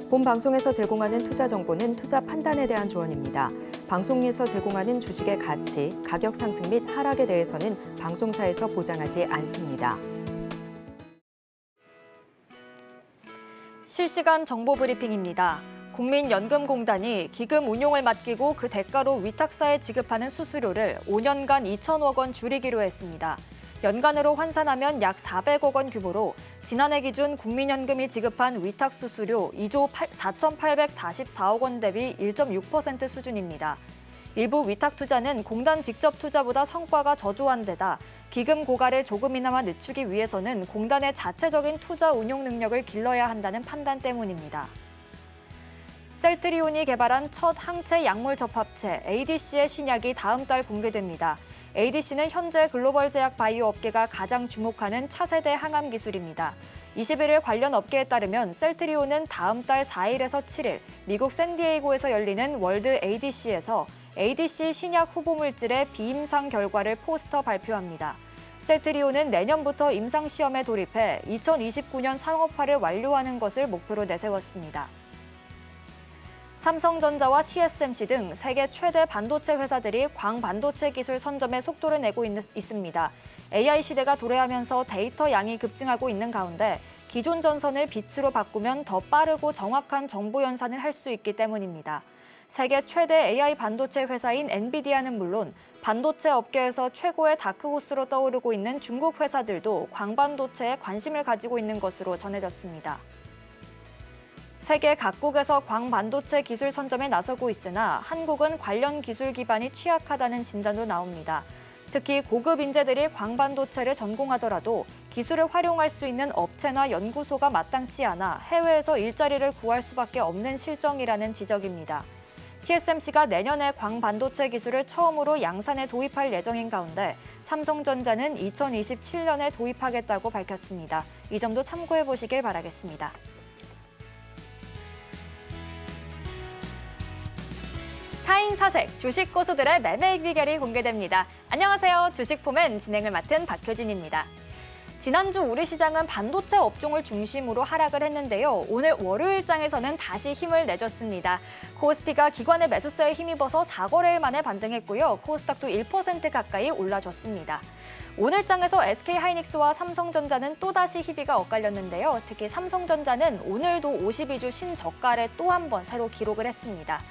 본 방송에서 제공하는 투자 정보는 투자 판단에 대한 조언입니다. 방송에서 제공하는 주식의 가치, 가격 상승 및 하락에 대해서는 방송사에서 보장하지 않습니다. 실시간 정보 브리핑입니다. 국민연금공단이 기금 운용을 맡기고 그 대가로 위탁사에 지급하는 수수료를 5년간 2천억 원 줄이기로 했습니다. 연간으로 환산하면 약 400억 원 규모로 지난해 기준 국민연금이 지급한 위탁 수수료 2조 4,844억 원 대비 1.6% 수준입니다. 일부 위탁 투자는 공단 직접 투자보다 성과가 저조한 데다 기금 고갈을 조금이나마 늦추기 위해서는 공단의 자체적인 투자 운용 능력을 길러야 한다는 판단 때문입니다. 셀트리온이 개발한 첫 항체 약물 접합체 ADC의 신약이 다음 달 공개됩니다. ADC는 현재 글로벌 제약 바이오 업계가 가장 주목하는 차세대 항암 기술입니다. 21일 관련 업계에 따르면 셀트리온은 다음 달 4일에서 7일 미국 샌디에이고에서 열리는 월드 ADC에서 ADC 신약 후보 물질의 비임상 결과를 포스터 발표합니다. 셀트리온은 내년부터 임상 시험에 돌입해 2029년 상업화를 완료하는 것을 목표로 내세웠습니다. 삼성전자와 TSMC 등 세계 최대 반도체 회사들이 광반도체 기술 선점에 속도를 내고 있습니다. AI 시대가 도래하면서 데이터 양이 급증하고 있는 가운데 기존 전선을 빛으로 바꾸면 더 빠르고 정확한 정보 연산을 할 수 있기 때문입니다. 세계 최대 AI 반도체 회사인 엔비디아는 물론 반도체 업계에서 최고의 다크호스로 떠오르고 있는 중국 회사들도 광반도체에 관심을 가지고 있는 것으로 전해졌습니다. 세계 각국에서 광반도체 기술 선점에 나서고 있으나 한국은 관련 기술 기반이 취약하다는 진단도 나옵니다. 특히 고급 인재들이 광반도체를 전공하더라도 기술을 활용할 수 있는 업체나 연구소가 마땅치 않아 해외에서 일자리를 구할 수밖에 없는 실정이라는 지적입니다. TSMC가 내년에 광반도체 기술을 처음으로 양산에 도입할 예정인 가운데 삼성전자는 2027년에 도입하겠다고 밝혔습니다. 이 점도 참고해 보시길 바라겠습니다. 사인사색 주식 고수들의 매매익 비결이 공개됩니다. 안녕하세요. 주식포맨 진행을 맡은 박효진입니다. 지난주 우리 시장은 반도체 업종을 중심으로 하락을 했는데요. 오늘 월요일장에서는 다시 힘을 내줬습니다. 코스피가 기관의 매수세에 힘입어서 4거래일 만에 반등했고요. 코스닥도 1% 가까이 올라줬습니다. 오늘 장에서 SK하이닉스와 삼성전자는 또다시 희비가 엇갈렸는데요. 특히 삼성전자는 오늘도 52주 신저가를 또 한 번 새로 기록을 했습니다.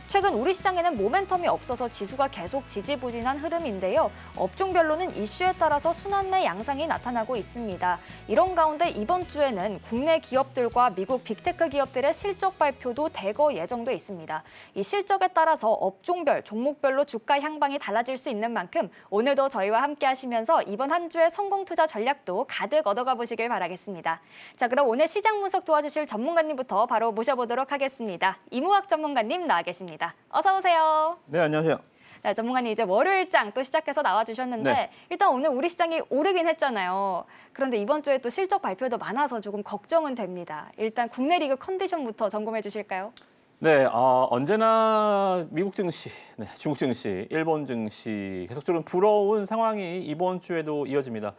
최근 우리 시장에는 모멘텀이 없어서 지수가 계속 지지부진한 흐름인데요. 업종별로는 이슈에 따라서 순환매 양상이 나타나고 있습니다. 이런 가운데 이번 주에는 국내 기업들과 미국 빅테크 기업들의 실적 발표도 대거 예정돼 있습니다. 이 실적에 따라서 업종별, 종목별로 주가 향방이 달라질 수 있는 만큼 오늘도 저희와 함께 하시면서 이번 한 주의 성공 투자 전략도 가득 얻어가 보시길 바라겠습니다. 자, 그럼 오늘 시장 분석 도와주실 전문가님부터 바로 모셔보도록 하겠습니다. 이무학 전문가님 나와 계십니다. 어서 오세요. 네, 안녕하세요. 네, 전문가님 이제 월요일장 또 시작해서 나와주셨는데 네. 일단 오늘 우리 시장이 오르긴 했잖아요. 그런데 이번 주에 또 실적 발표도 많아서 조금 걱정은 됩니다. 일단 국내 리그 컨디션부터 점검해 주실까요? 네, 언제나 미국 증시, 중국 증시, 일본 증시 계속적으로 부러운 상황이 이번 주에도 이어집니다.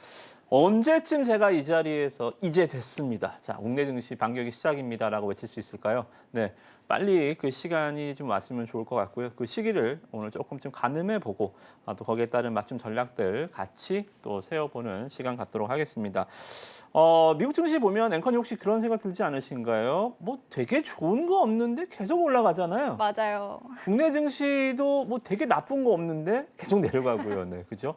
언제쯤 제가 이 자리에서 이제 됐습니다. 자, 국내 증시 반격이 시작입니다라고 외칠 수 있을까요? 네, 빨리 그 시간이 좀 왔으면 좋을 것 같고요. 그 시기를 오늘 조금 좀 가늠해보고 또 거기에 따른 맞춤 전략들 같이 또 세워보는 시간 갖도록 하겠습니다. 미국 증시 보면 앵커님 혹시 그런 생각 들지 않으신가요? 뭐 되게 좋은 거 없는데 계속 올라가잖아요. 맞아요. 국내 증시도 뭐 되게 나쁜 거 없는데 계속 내려가고요. 네, 그죠?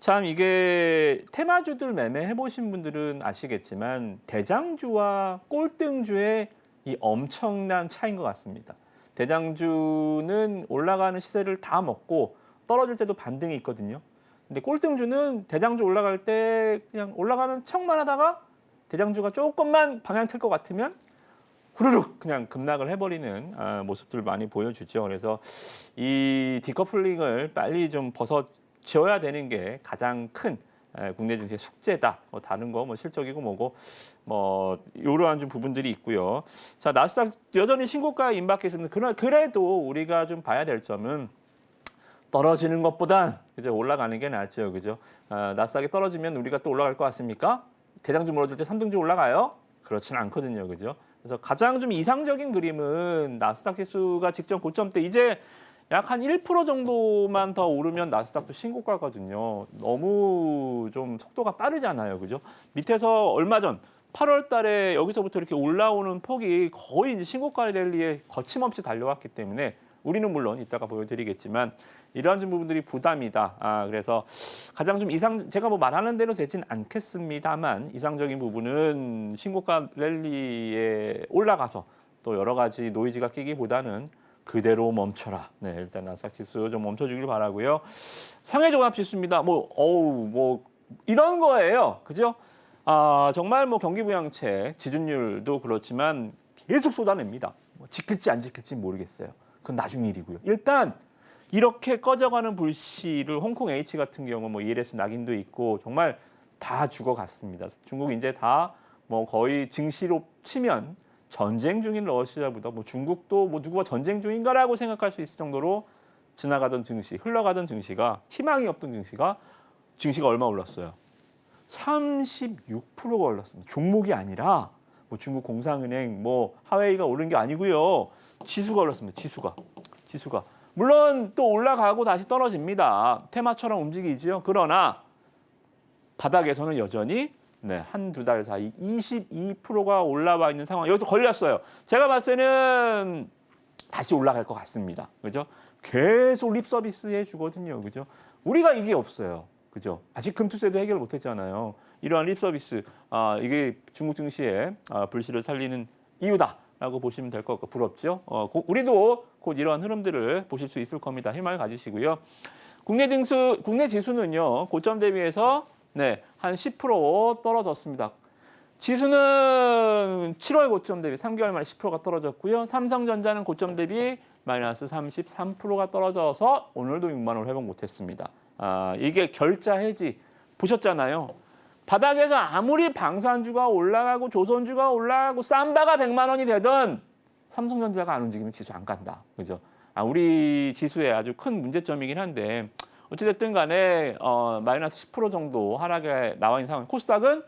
참 이게 테마주들 매매해 보신 분들은 아시겠지만 대장주와 꼴등주의 이 엄청난 차이인 것 같습니다. 대장주는 올라가는 시세를 다 먹고 떨어질 때도 반등이 있거든요. 근데 꼴등주는 대장주 올라갈 때 그냥 올라가는 척만 하다가 대장주가 조금만 방향 틀 것 같으면 후루룩 그냥 급락을 해버리는 모습들 많이 보여주죠. 그래서 이 디커플링을 빨리 좀 벗어지어야 되는 게 가장 큰 국내 증시의 숙제다. 다른 거 실적이고 뭐고 이러한 좀 부분들이 있고요. 자, 나스닥 여전히 신고가에 임박했습니다. 그래도 우리가 좀 봐야 될 점은 떨어지는 것보단 그죠, 올라가는 게 낫죠. 그죠? 나스닥이 떨어지면 우리가 또 올라갈 것 같습니까? 대장주 무너질 때 3등주 올라가요? 그렇지는 않거든요. 그죠? 그래서 가장 좀 이상적인 그림은 나스닥 지수가 직전 고점대 이제 약 한 1% 정도만 더 오르면 나스닥도 신고가거든요. 너무 좀 속도가 빠르잖아요. 그죠? 밑에서 얼마 전 8월 달에 여기서부터 이렇게 올라오는 폭이 거의 이제 신고가 랠리에 거침없이 달려왔기 때문에 우리는 물론 이따가 보여드리겠지만 이러한 좀 부분들이 부담이다. 그래서 가장 좀 제가 뭐 말하는 대로 되진 않겠습니다만 이상적인 부분은 신고가 랠리에 올라가서 또 여러 가지 노이즈가 끼기보다는 그대로 멈춰라. 네, 일단 나스닥 지수 좀 멈춰주길 바라고요. 상해 종합 지수입니다. 뭐 이런 거예요. 그죠? 정말 뭐 경기 부양책 지준율도 그렇지만 계속 쏟아냅니다. 뭐 지킬지 안 지킬지 모르겠어요. 그건 나중 일이고요. 일단 이렇게 꺼져가는 불씨를 홍콩 H 같은 경우 뭐 ELS 낙인도 있고 정말 다 죽어갔습니다. 중국 이제 다 뭐 거의 증시로 치면 전쟁 중인 러시아보다 뭐 중국도 뭐 누구가 전쟁 중인가라고 생각할 수 있을 정도로 지나가던 증시, 흘러가던 증시가 희망이 없던 증시가 얼마 올랐어요? 36%가 올랐습니다. 종목이 아니라 뭐 중국 공상은행, 뭐 하웨이가 오른 게 아니고요. 지수가 올랐습니다. 지수가. 물론 또 올라가고 다시 떨어집니다. 테마처럼 움직이죠. 그러나 바닥에서는 여전히 한두 달 사이 22%가 올라와 있는 상황. 여기서 걸렸어요. 제가 봤을 때는 다시 올라갈 것 같습니다. 그죠? 계속 립 서비스 해주거든요. 그죠? 우리가 이게 없어요. 그죠? 아직 금투세도 해결 못했잖아요. 이러한 립 서비스, 이게 중국 증시의 불씨를 살리는 이유다라고 보시면 될 것 같고 부럽죠. 우리도 곧 이러한 흐름들을 보실 수 있을 겁니다. 희망을 가지시고요. 국내 지수는요 고점 대비해서 한 10% 떨어졌습니다. 지수는 7월 고점 대비 3개월 만에 10%가 떨어졌고요. 삼성전자는 고점 대비 마이너스 33%가 떨어져서 오늘도 6만 원 회복 못했습니다. 이게 결자 해지 보셨잖아요. 바닥에서 아무리 방산주가 올라가고 조선주가 올라가고 삼바가 100만 원이 되든 삼성전자가 안 움직이면 지수 안 간다. 그죠? 우리 지수의 아주 큰 문제점이긴 한데 어찌됐든 간에 마이너스 10% 정도 하락에 나와 있는 상황. 코스닥은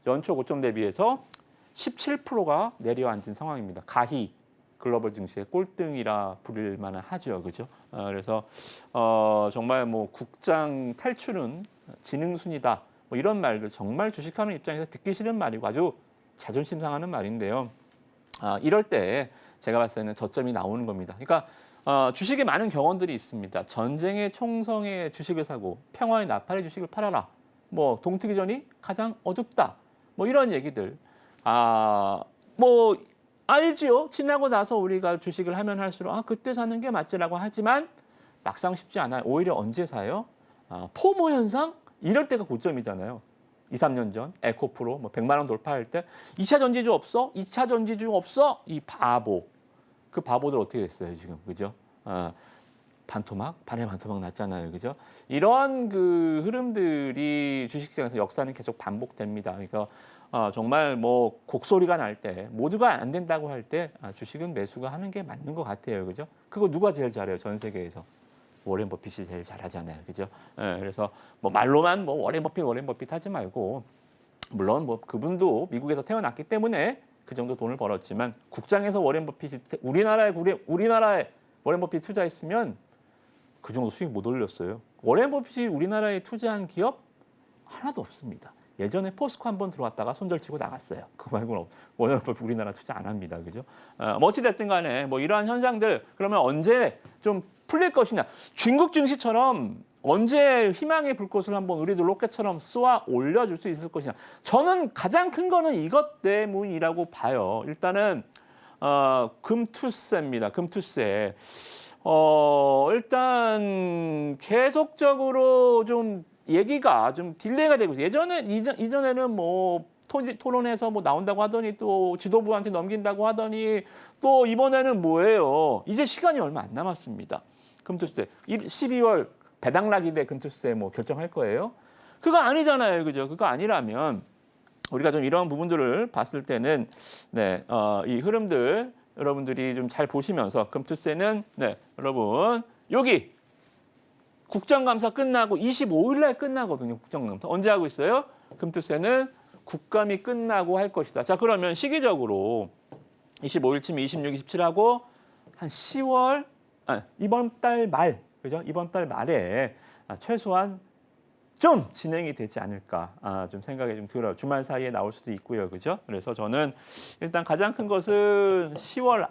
연초 고점 대비해서 17%가 내려앉은 상황입니다. 가히 글로벌 증시의 꼴등이라 부릴 만은 하죠. 그죠? 그래서 정말 뭐 국장 탈출은 지능순이다. 뭐 이런 말들 정말 주식하는 입장에서 듣기 싫은 말이고 아주 자존심 상하는 말인데요. 이럴 때 제가 봤을 때는 저점이 나오는 겁니다. 그러니까 주식에 많은 경험들이 있습니다. 전쟁의 총성의 주식을 사고 평화의 나팔의 주식을 팔아라. 뭐 동트기전이 가장 어둡다. 뭐 이런 얘기들. 뭐 알지요. 지나고 나서 우리가 주식을 하면 할수록 그때 사는 게 맞지라고 하지만 막상 쉽지 않아요. 오히려 언제 사요? 포모 현상? 이럴 때가 고점이잖아요. 2, 3년 전 에코프로 뭐 100만 원 돌파할 때 2차 전지주 없어? 2차 전지주 없어? 이 바보. 그 바보들 어떻게 됐어요 지금, 그죠? 반토막 났잖아요, 그죠? 이런 그 흐름들이 주식시장에서 역사는 계속 반복됩니다. 그러니까 정말 뭐 곡소리가 날 때 모두가 안 된다고 할 때 주식은 매수가 하는 게 맞는 것 같아요, 그죠? 그거 누가 제일 잘해요, 전 세계에서? 워렌 버핏이 제일 잘하잖아요, 그죠? 그래서 뭐 말로만 뭐 워렌 버핏 하지 말고 물론 뭐 그분도 미국에서 태어났기 때문에 그 정도 돈을 벌었지만 국장에서 워렌 버핏이 우리나라에 워렌 버핏 투자했으면 그 정도 수익 못 올렸어요. 워렌 버핏이 우리나라에 투자한 기업 하나도 없습니다. 예전에 포스코 한번 들어왔다가 손절치고 나갔어요. 그거 말고는 워렌 버핏 우리나라 투자 안 합니다. 그죠? 뭐 어찌됐든 간에 뭐 이러한 현상들 그러면 언제 좀 풀릴 것이냐. 중국 증시처럼 언제 희망의 불꽃을 한번 우리도 로켓처럼 쏘아 올려줄 수 있을 것이냐. 저는 가장 큰 거는 이것 때문이라고 봐요. 일단은 금투세입니다. 금투세. 일단 계속적으로 좀 얘기가 좀 딜레이가 되고 이전에는 뭐 토론해서 뭐 나온다고 하더니 또 지도부한테 넘긴다고 하더니 또 이번에는 뭐예요? 이제 시간이 얼마 안 남았습니다. 금투세 12월 배당락인데 금투세 뭐 결정할 거예요? 그거 아니잖아요, 그죠? 그거 아니라면 우리가 좀 이런 부분들을 봤을 때는 이 흐름들 여러분들이 좀 잘 보시면서 금투세는 여러분 여기 국정감사 끝나고 25일 날 끝나거든요. 국정감사 언제 하고 있어요? 금투세는 국감이 끝나고 할 것이다. 자, 그러면 시기적으로 25일쯤 26, 27하고 한 10월 이번 달 말 그죠? 이번 달 말에 최소한 좀 진행이 되지 않을까 좀 생각이 좀 들어요. 주말 사이에 나올 수도 있고요, 그죠? 그래서 저는 일단 가장 큰 것은 10월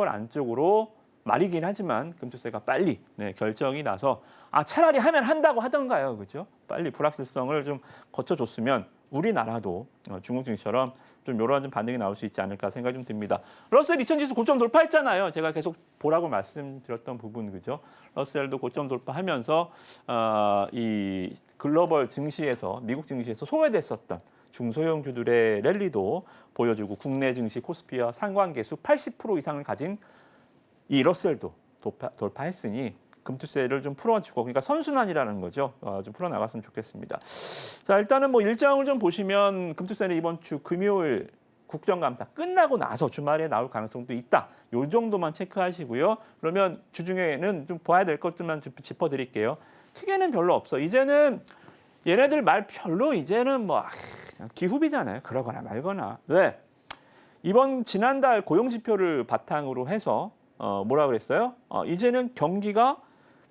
안쪽으로 말이긴 하지만 금투세가 빨리 결정이 나서 차라리 하면 한다고 하던가요, 그죠? 빨리 불확실성을 좀 거쳐줬으면 우리나라도 중국 증시처럼 좀 이런 좀 반응이 나올 수 있지 않을까 생각이 좀 듭니다. 러셀 2000 지수 고점 돌파했잖아요. 제가 계속 보라고 말씀드렸던 부분, 그죠? 러셀도 고점 돌파하면서 이 글로벌 증시에서 미국 증시에서 소외됐었던 중소형주들의 랠리도 보여주고 국내 증시 코스피와 상관계수 80% 이상을 가진 이 러셀도 돌파했으니 금투세를 좀 풀어주고 그러니까 선순환이라는 거죠. 좀 풀어나갔으면 좋겠습니다. 자 일단은 뭐 일정을 좀 보시면 금투세는 이번 주 금요일 국정감사 끝나고 나서 주말에 나올 가능성도 있다. 요 정도만 체크하시고요. 그러면 주중에는 좀 봐야 될 것들만 좀 짚어드릴게요. 크게는 별로 없어. 이제는 얘네들 말 별로 이제는 뭐 그냥 기후비잖아요. 그러거나 말거나. 왜? 이번 지난달 고용지표를 바탕으로 해서 뭐라 그랬어요? 이제는 경기가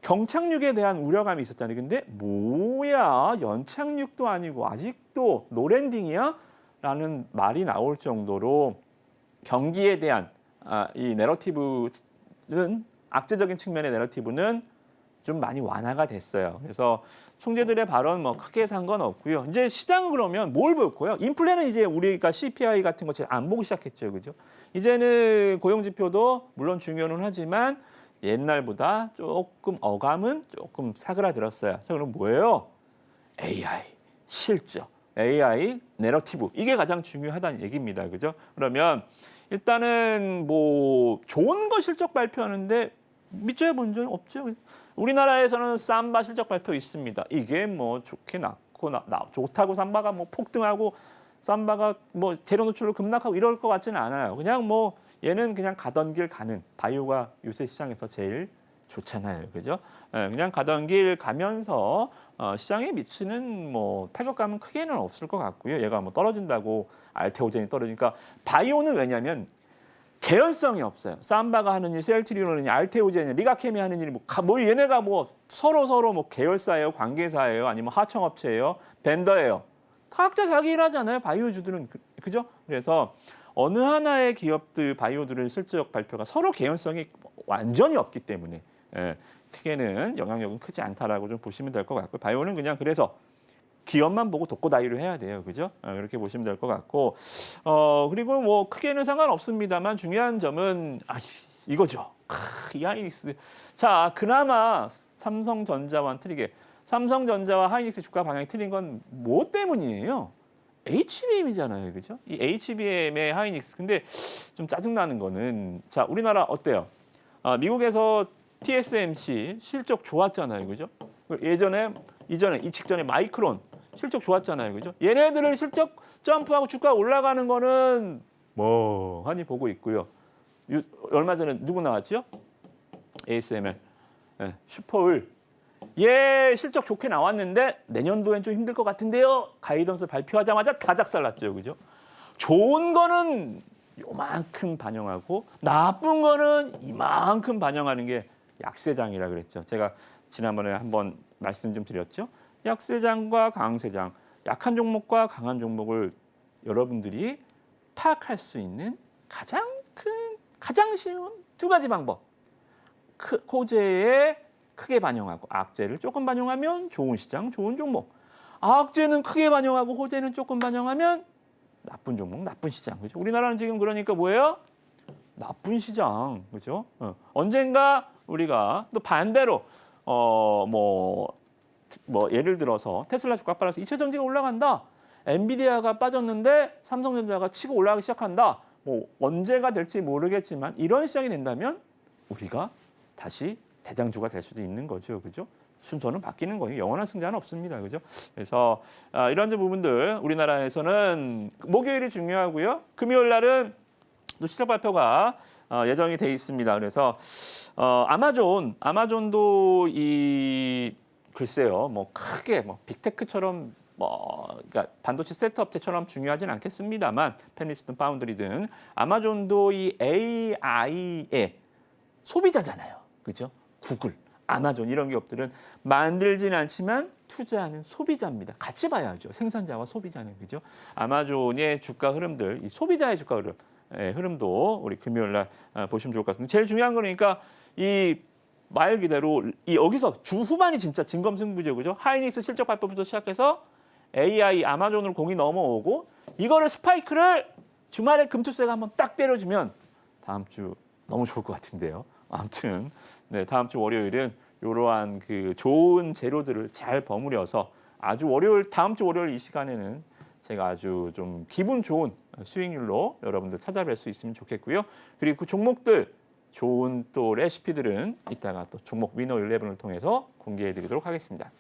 경착륙에 대한 우려감이 있었잖아요. 근데 뭐야 연착륙도 아니고 아직도 노랜딩이야? 라는 말이 나올 정도로 경기에 대한 이 내러티브는 악재적인 측면의 내러티브는 좀 많이 완화가 됐어요. 그래서 총재들의 발언 뭐 크게 상관없고요. 이제 시장은 그러면 뭘 볼 거예요? 인플레는 이제 우리가 CPI 같은 거 잘 안 보기 시작했죠, 그죠? 이제는 고용 지표도 물론 중요는 하지만 옛날보다 조금 어감은 조금 사그라들었어요. 자, 그럼 뭐예요? AI 실적, AI 내러티브 이게 가장 중요하다는 얘기입니다, 그죠? 그러면 일단은 뭐 좋은 거 실적 발표하는데 밑줄에 본 적은 없죠. 우리나라에서는 삼바 실적 발표 있습니다. 이게 뭐 좋게 났고 좋다고 삼바가 뭐 폭등하고 삼바가 뭐 재료 노출로 급락하고 이럴 것 같지는 않아요. 그냥 뭐 얘는 그냥 가던 길 가는 바이오가 요새 시장에서 제일 좋잖아요, 그죠? 그냥 가던 길 가면서 시장에 미치는 뭐 타격감은 크게는 없을 것 같고요. 얘가 뭐 떨어진다고 알테오젠이 떨어지니까 바이오는 왜냐하면 개연성이 없어요. 삼바가 하는 일, 셀트리온이 알테오젠이, 리가케미 하는 일이 뭐 얘네가 뭐 서로 뭐 계열사예요, 관계사예요, 아니면 하청업체예요, 벤더예요. 각자 자기 일 하잖아요. 바이오주들은 그죠? 그래서 어느 하나의 기업들 바이오들의 실적 발표가 서로 개연성이 완전히 없기 때문에 크게는 영향력은 크지 않다라고 좀 보시면 될 것 같고 바이오는 그냥 그래서 기업만 보고 독고다이로 해야 돼요, 그죠? 이렇게 보시면 될 것 같고 그리고 뭐 크게는 상관없습니다만 중요한 점은 이거죠. 이 하이닉스. 자, 그나마 삼성전자와는 틀리게 삼성전자와 하이닉스 주가 방향이 틀린 건 뭐 때문이에요? HBM이잖아요, 그죠? 이 HBM의 하이닉스. 근데 좀 짜증나는 거는 자, 우리나라 어때요? 미국에서 TSMC 실적 좋았잖아요, 그죠? 이전에 이 직전에 마이크론 실적 좋았잖아요, 그죠? 얘네들을 실적 점프하고 주가 올라가는 거는 뭐 하니 보고 있고요. 얼마 전에 누구 나왔죠? ASML, 슈퍼을. 얘 실적 좋게 나왔는데 내년도엔 좀 힘들 것 같은데요. 가이던스 발표하자마자 다 작살났죠, 그죠? 좋은 거는 요만큼 반영하고 나쁜 거는 이만큼 반영하는 게 약세장이라 그랬죠. 제가 지난번에 한번 말씀 좀 드렸죠. 약세장과 강세장, 약한 종목과 강한 종목을 여러분들이 파악할 수 있는 가장 쉬운 두 가지 방법. 호재에 크게 반영하고 악재를 조금 반영하면 좋은 시장, 좋은 종목. 악재는 크게 반영하고 호재는 조금 반영하면 나쁜 종목, 나쁜 시장. 그죠? 우리나라는 지금 그러니까 뭐예요? 나쁜 시장. 그죠? 언젠가 우리가 또 반대로 뭐 예를 들어서 테슬라 주가 빠져서 이차전지가 올라간다. 엔비디아가 빠졌는데 삼성전자가 치고 올라가기 시작한다. 뭐 언제가 될지 모르겠지만 이런 시장이 된다면 우리가 다시 대장주가 될 수도 있는 거죠, 그죠? 순서는 바뀌는 거예요. 영원한 승자는 없습니다, 그죠? 그래서 이런 부분들 우리나라에서는 목요일이 중요하고요. 금요일 날은 또 실적 발표가 예정이 돼 있습니다. 그래서 아마존도 글쎄요, 뭐 크게 뭐 빅테크처럼 그러니까 반도체 셋업체처럼 중요하진 않겠습니다만 펜리스든 파운드리든 아마존도 이 AI의 소비자잖아요. 그죠? 구글, 아마존 이런 기업들은 만들진 않지만 투자하는 소비자입니다. 같이 봐야죠. 생산자와 소비자는. 그죠? 아마존의 주가 흐름들, 이 소비자의 주가 흐름도 우리 금요일 날 보시면 좋을 것 같습니다. 제일 중요한 거니까 이 말 그대로 이 여기서 주 후반이 진짜 진검승부죠. 그죠? 하이닉스 실적 발표부터 시작해서 AI 아마존으로 공이 넘어오고 이거를 스파이크를 주말에 금투세가 한번 딱 때려주면 다음 주 너무 좋을 것 같은데요. 아무튼 네, 다음 주 월요일은 이러한 그 좋은 재료들을 잘 버무려서 아주 다음 주 월요일 이 시간에는 제가 아주 좀 기분 좋은 수익률로 여러분들 찾아뵐 수 있으면 좋겠고요. 그리고 그 종목들 좋은 또 레시피들은 이따가 또 종목 위너 11을 통해서 공개해드리도록 하겠습니다.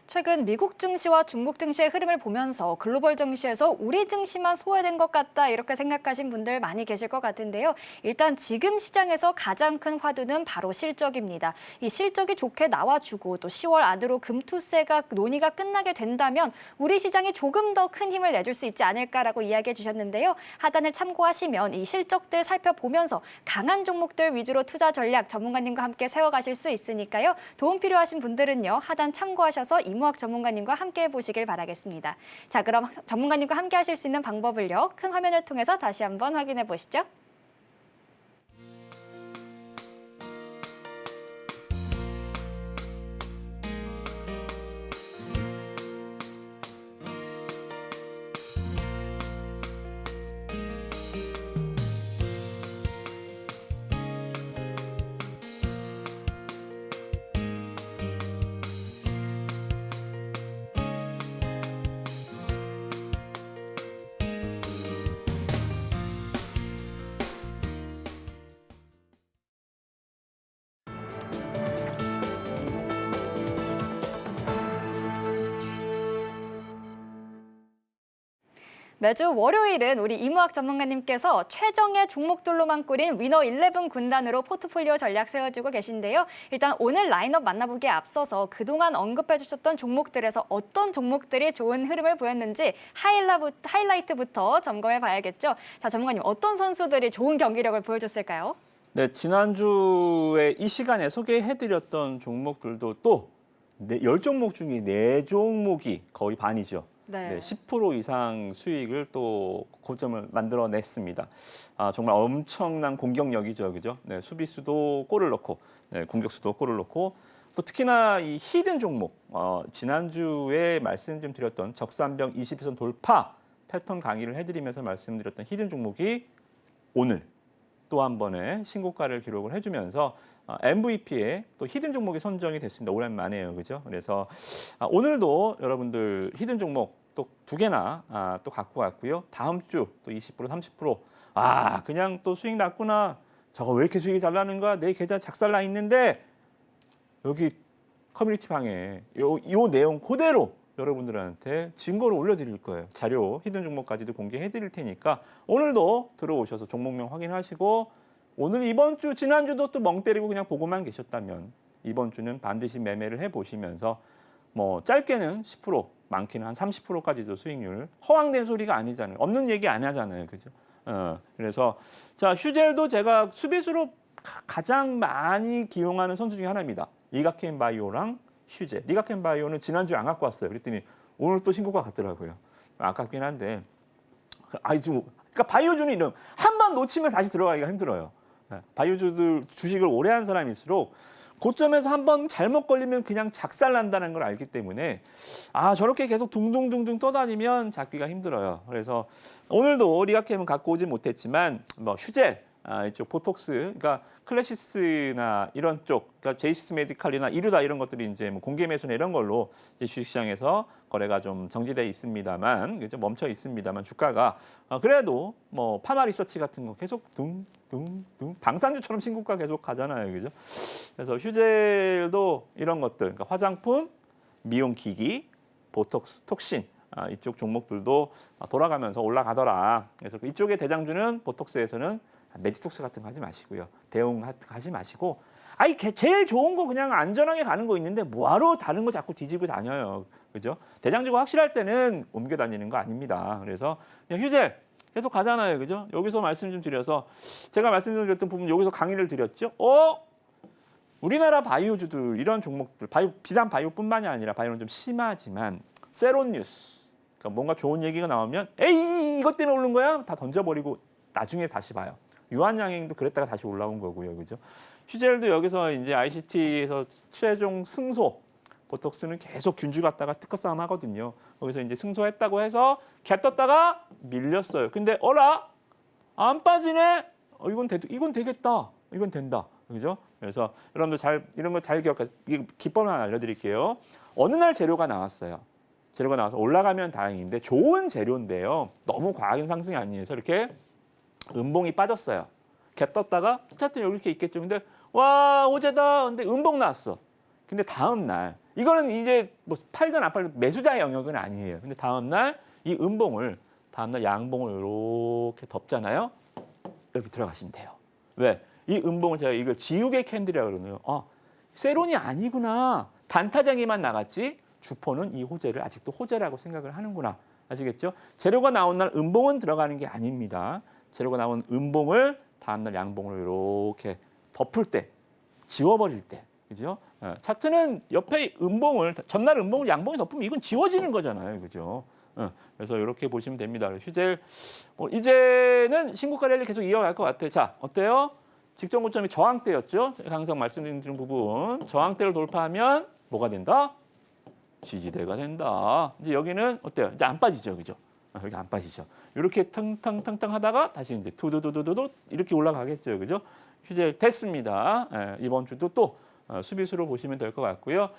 최근 미국 증시와 중국 증시의 흐름을 보면서 글로벌 증시에서 우리 증시만 소외된 것 같다 이렇게 생각하신 분들 많이 계실 것 같은데요. 일단 지금 시장에서 가장 큰 화두는 바로 실적입니다. 이 실적이 좋게 나와주고 또 10월 안으로 금투세가 논의가 끝나게 된다면 우리 시장이 조금 더 큰 힘을 내줄 수 있지 않을까라고 이야기해 주셨는데요. 하단을 참고하시면 이 실적들 살펴보면서 강한 종목들 위주로 투자 전략 전문가님과 함께 세워가실 수 있으니까요. 도움 필요하신 분들은요. 하단 참고하셔서 이무학 전문가님과 함께 해보시길 바라겠습니다. 자, 그럼 전문가님과 함께 하실 수 있는 방법을요. 큰 화면을 통해서 다시 한번 확인해 보시죠. 매주 월요일은 우리 이무학 전문가님께서 최정의 종목들로만 꾸린 위너 11 군단으로 포트폴리오 전략 세워주고 계신데요. 일단 오늘 라인업 만나보기에 앞서서 그동안 언급해 주셨던 종목들에서 어떤 종목들이 좋은 흐름을 보였는지 하이라이트부터 점검해 봐야겠죠. 자, 전문가님 어떤 선수들이 좋은 경기력을 보여줬을까요? 네, 지난주에 이 시간에 소개해드렸던 종목들도 또 10종목 중에 4종목이 거의 반이죠. 네, 10% 이상 수익을 또 고점을 만들어냈습니다. 정말 엄청난 공격력이죠, 그죠? 네, 수비수도 골을 넣고, 네, 공격수도 골을 넣고, 또 특히나 이 히든 종목, 지난주에 말씀 좀 드렸던 적산병 22선 돌파 패턴 강의를 해드리면서 말씀드렸던 히든 종목이 오늘 또 한 번의 신고가를 기록을 해주면서 MVP에 또 히든 종목이 선정이 됐습니다. 오랜만에요, 그죠? 그래서 오늘도 여러분들 히든 종목 또 2개나 또 갖고 왔고요. 다음 주 또 20%, 30% 그냥 또 수익 났구나. 저거 왜 이렇게 수익이 잘 나는 거야? 내 계좌 작살나 있는데 여기 커뮤니티 방에 요 내용 그대로 여러분들한테 증거를 올려드릴 거예요. 자료, 히든 종목까지도 공개해드릴 테니까 오늘도 들어오셔서 종목명 확인하시고 오늘 이번 주, 지난주도 또 멍 때리고 그냥 보고만 계셨다면 이번 주는 반드시 매매를 해보시면서 뭐 짧게는 10%, 많게는 한 30%까지도 수익률 허황된 소리가 아니잖아요. 없는 얘기 안 하잖아요. 그죠? 그래서 자, 휴젤도 제가 수비수로 가장 많이 기용하는 선수 중에 하나입니다. 리가켄 바이오랑 휴젤. 리가켄 바이오는 지난주에 안 갖고 왔어요. 그랬더니 오늘 또 신고가 같더라고요. 아깝긴 한데. 그러니까 바이오주는 이런 한 번 놓치면 다시 들어가기가 힘들어요. 바이오주들 주식을 오래 한 사람일수록 고점에서 한 번 잘못 걸리면 그냥 작살난다는 걸 알기 때문에 저렇게 계속 둥둥둥둥 떠다니면 잡기가 힘들어요. 그래서 오늘도 리가캠은 갖고 오진 못했지만 뭐 휴젤, 이쪽 보톡스, 그러니까 클래시스나 이런 쪽, 그러니까 제이시스 메디칼이나 이루다 이런 것들이 이제 뭐 공개 매수나 이런 걸로 이제 주식시장에서 거래가 좀 정지돼 있습니다만, 그죠? 멈춰 있습니다만 주가가 그래도 뭐 파마 리서치 같은 거 계속 둥둥둥 방산주처럼 신고가 계속 가잖아요, 그죠? 그래서 휴젤도 이런 것들, 그러니까 화장품, 미용기기, 보톡스, 톡신 이쪽 종목들도 돌아가면서 올라가더라. 그래서 이쪽의 대장주는 보톡스에서는 메디톡스 같은 거 하지 마시고요. 대응 같은 거 하지 마시고 제일 좋은 거 그냥 안전하게 가는 거 있는데 뭐하러 다른 거 자꾸 뒤지고 다녀요. 그죠? 대장주가 확실할 때는 옮겨 다니는 거 아닙니다. 그래서 그냥 휴젤 계속 가잖아요. 그죠? 여기서 말씀 좀 드려서 제가 말씀드렸던 부분 여기서 강의를 드렸죠. 우리나라 바이오주들 이런 종목들 비단 바이오뿐만이 아니라 바이오는 좀 심하지만 세론뉴스 그러니까 뭔가 좋은 얘기가 나오면 에이 이것 때문에 오른 거야? 다 던져버리고 나중에 다시 봐요. 유한양행도 그랬다가 다시 올라온 거고요. 그죠? 휴젤도 여기서 이제 ICT에서 최종 승소 보톡스는 계속 균주 갔다가 특허 싸움 하거든요. 거기서 이제 승소했다고 해서 갭 떴다가 밀렸어요. 근데 어라? 안 빠지네? 이건 되겠다. 이건 된다. 그죠? 그래서 여러분들 이런 거 잘 기억하세요. 기법을 하나 알려드릴게요. 어느 날 재료가 나왔어요. 재료가 나와서 올라가면 다행인데 좋은 재료인데요. 너무 과하게 상승이 아니어서 이렇게 음봉이 빠졌어요. 갭 떴다가 차트 여기 이렇게 있겠죠. 근데 와 호재다. 근데 음봉 나왔어. 근데 다음 날 이거는 이제 뭐 팔든 안 팔든 매수자의 영역은 아니에요. 근데 다음 날 이 음봉을 다음 날 양봉을 이렇게 덮잖아요. 여기 들어가시면 돼요. 왜? 이 음봉을 제가 이걸 지우개 캔들이라고 그러네요. 세론이 아니구나. 단타장이만 나갔지. 주포는 이 호재를 아직도 호재라고 생각을 하는구나. 아시겠죠? 재료가 나온 날 음봉은 들어가는 게 아닙니다. 재료가 나온 음봉을 다음 날 양봉을 이렇게 덮을 때, 지워버릴 때, 그죠? 차트는 옆에 음봉을 전날 음봉을 양봉이 덮으면 이건 지워지는 거잖아요, 그죠? 그래서 이렇게 보시면 됩니다. 휴젤 이제는 신고가 랠리 계속 이어갈 것 같아요. 자, 어때요? 직전 고점이 저항대였죠. 항상 말씀드리는 부분. 저항대를 돌파하면 뭐가 된다? 지지대가 된다. 이제 여기는 어때요? 이제 안 빠지죠, 그죠? 여기 안 빠지죠. 이렇게 탕탕탕탕 하다가 다시 이제 투두두두두 이렇게 올라가겠죠, 그죠? 휴젤 됐습니다. 이번 주도 또 수비수로 보시면 될 것 같고요.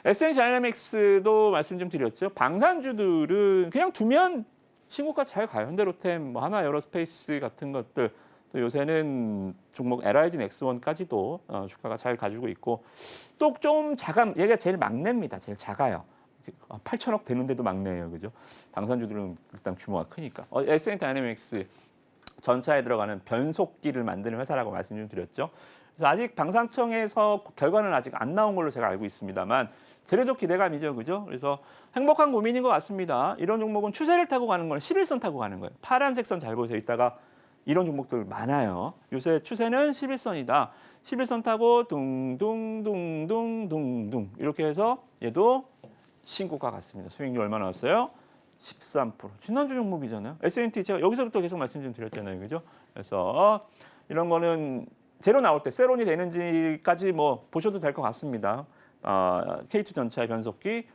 SN 다이내믹스도 말씀 좀 드렸죠. 방산주들은 그냥 두면 신고가 잘 가요. 현대로템, 뭐 하나 에어로스페이스 같은 것들. 또 요새는 종목 LIG X1까지도 주가가 잘 가지고 있고 또 좀 얘가 제일 막내입니다. 제일 작아요. 8천억 되는데도 막내예요, 그죠? 방산주들은 일단 규모가 크니까. SN 다이내믹스 전차에 들어가는 변속기를 만드는 회사라고 말씀 좀 드렸죠. 그래서 아직 방산청에서 결과는 아직 안 나온 걸로 제가 알고 있습니다만 재료적 기대감이죠, 그죠? 그래서 행복한 고민인 것 같습니다. 이런 종목은 추세를 타고 가는 건 11선 타고 가는 거예요. 파란색 선 잘 보세요. 이따가 이런 종목들 많아요. 요새 추세는 11선이다. 11선 타고 둥둥둥둥둥둥 이렇게 해서 얘도 신고가 같습니다. 수익률 얼마 나왔어요? 13%. 지난주 종목이잖아요. S&T 제가 여기서부터 계속 말씀 좀 드렸잖아요. 그죠? 그래서 이런 거는 재료 나올 때 세론이 되는지까지 뭐 보셔도 될 것 같습니다. K2 전차의 변속기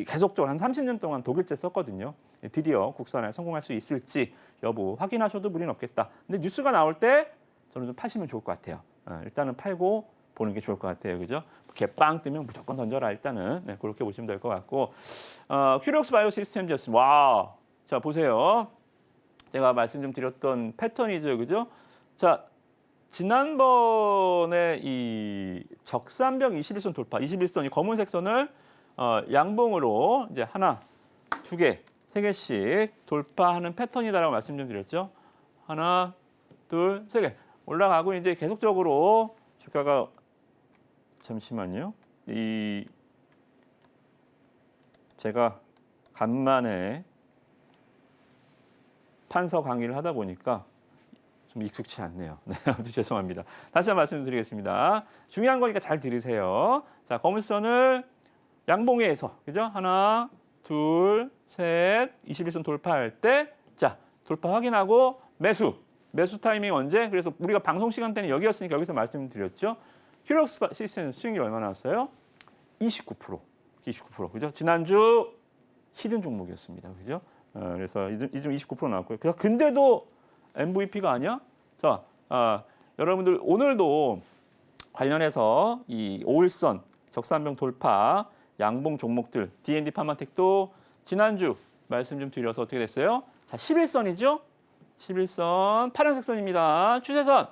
계속적으로 한 30년 동안 독일제 썼거든요. 드디어 국산화에 성공할 수 있을지 여부 확인하셔도 무리는 없겠다. 근데 뉴스가 나올 때 저는 좀 파시면 좋을 것 같아요. 일단은 팔고 보는 게 좋을 것 같아요. 그죠? 개빵 뜨면 무조건 던져라. 일단은 그렇게 보시면 될 것 같고 큐리옥스 바이오 시스템즈였습니다. 와, 자 보세요. 제가 말씀 좀 드렸던 패턴이죠. 그죠? 자, 지난번에 이 적산벽 21선 돌파, 21선 이 검은색 선을 양봉으로 이제 하나, 두 개, 세 개씩 돌파하는 패턴이다라고 말씀 좀 드렸죠. 하나, 둘, 세 개 올라가고 이제 계속적으로 주가가 잠시만요. 제가 간만에 판서 강의를 하다 보니까 좀 익숙치 않네요. 네, 아무튼 죄송합니다. 다시 한번 말씀드리겠습니다. 중요한 거니까 잘 들으세요. 자, 검은선을 양봉에서 그죠? 하나, 둘, 셋, 21선 돌파할 때, 자 돌파 확인하고 매수 타이밍 언제? 그래서 우리가 방송 시간 때는 여기였으니까 여기서 말씀드렸죠. 큐리옥스 시스템 수익률 얼마 나왔어요? 29%, 29%, 그죠? 지난주 히든 종목이었습니다, 그죠? 그래서 이 중 29% 나왔고요. 근데도 MVP가 아니야? 자, 여러분들 오늘도 관련해서 이 5일선 적산병 돌파 양봉 종목들 D&D 파마텍도 지난주 말씀 좀 드려서 어떻게 됐어요? 자, 11선이죠? 11선 파란색 선입니다. 추세선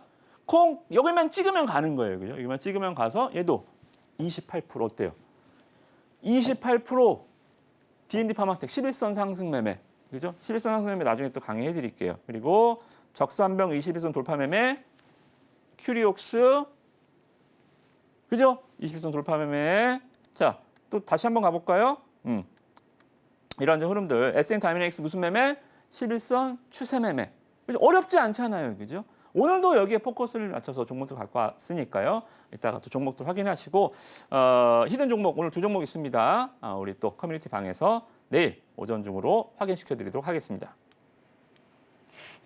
콩 여기만 찍으면 가는 거예요. 그죠? 여기만 찍으면 가서 얘도 28% 어때요? 28% D&D 파마텍 11선 상승 매매. 그죠? 11선 상승 매매 나중에 또 강의해 드릴게요. 그리고 적산병 21선 돌파 매매 큐리옥스 그죠? 21선 돌파 매매. 자, 또 다시 한번 가볼까요? 이런 흐름들. SN 다이내믹스 무슨 매매? 11선 추세 매매. 그죠? 어렵지 않잖아요, 그죠? 오늘도 여기에 포커스를 맞춰서 종목들 갖고 왔으니까요. 이따가 또 종목들 확인하시고 히든 종목 오늘 2종목 있습니다. 우리 또 커뮤니티 방에서 내일 오전 중으로 확인시켜드리도록 하겠습니다.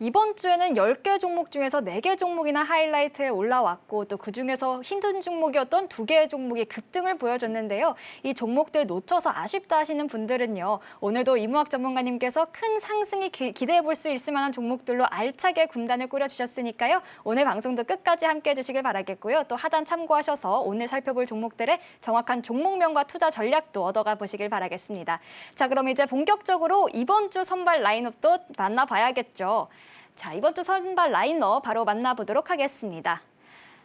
이번 주에는 10개 종목 중에서 4개 종목이나 하이라이트에 올라왔고 또 그중에서 힘든 종목이었던 2개의 종목이 급등을 보여줬는데요. 이 종목들 놓쳐서 아쉽다 하시는 분들은요. 오늘도 이무학 전문가님께서 큰 상승이 기대해 볼 수 있을 만한 종목들로 알차게 군단을 꾸려주셨으니까요. 오늘 방송도 끝까지 함께해 주시길 바라겠고요. 또 하단 참고하셔서 오늘 살펴볼 종목들의 정확한 종목명과 투자 전략도 얻어가 보시길 바라겠습니다. 자, 그럼 이제 본격적으로 이번 주 선발 라인업도 만나봐야겠죠. 자, 이번 주 선발 라인업 바로 만나보도록 하겠습니다.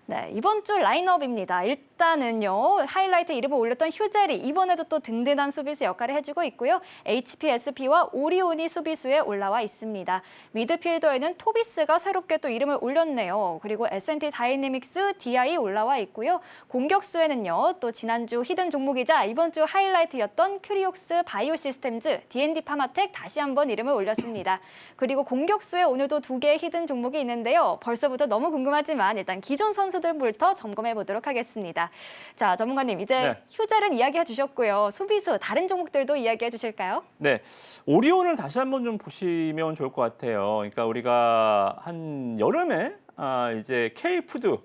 네, 이번 주 라인업입니다. 일단은요, 하이라이트 이름을 올렸던 휴젤이 이번에도 또 든든한 수비수 역할을 해주고 있고요. HPSP와 오리온이 수비수에 올라와 있습니다. 미드필더에는 토비스가 새롭게 또 이름을 올렸네요. 그리고 S&T 다이내믹스, DI 올라와 있고요. 공격수에는요, 또 지난주 히든 종목이자 이번 주 하이라이트였던 큐리옥스 바이오시스템즈, D&D 파마텍 다시 한번 이름을 올렸습니다. 그리고 공격수에 오늘도 2개의 히든 종목이 있는데요. 벌써부터 너무 궁금하지만 일단 기존 선수들부터 점검해 보도록 하겠습니다. 자, 전문가님 이제 네. 휴젤은 이야기해 주셨고요. 수비수 다른 종목들도 이야기해 주실까요? 네, 오리온을 다시 한번 좀 보시면 좋을 것 같아요. 그러니까 우리가 한 여름에 이제 K푸드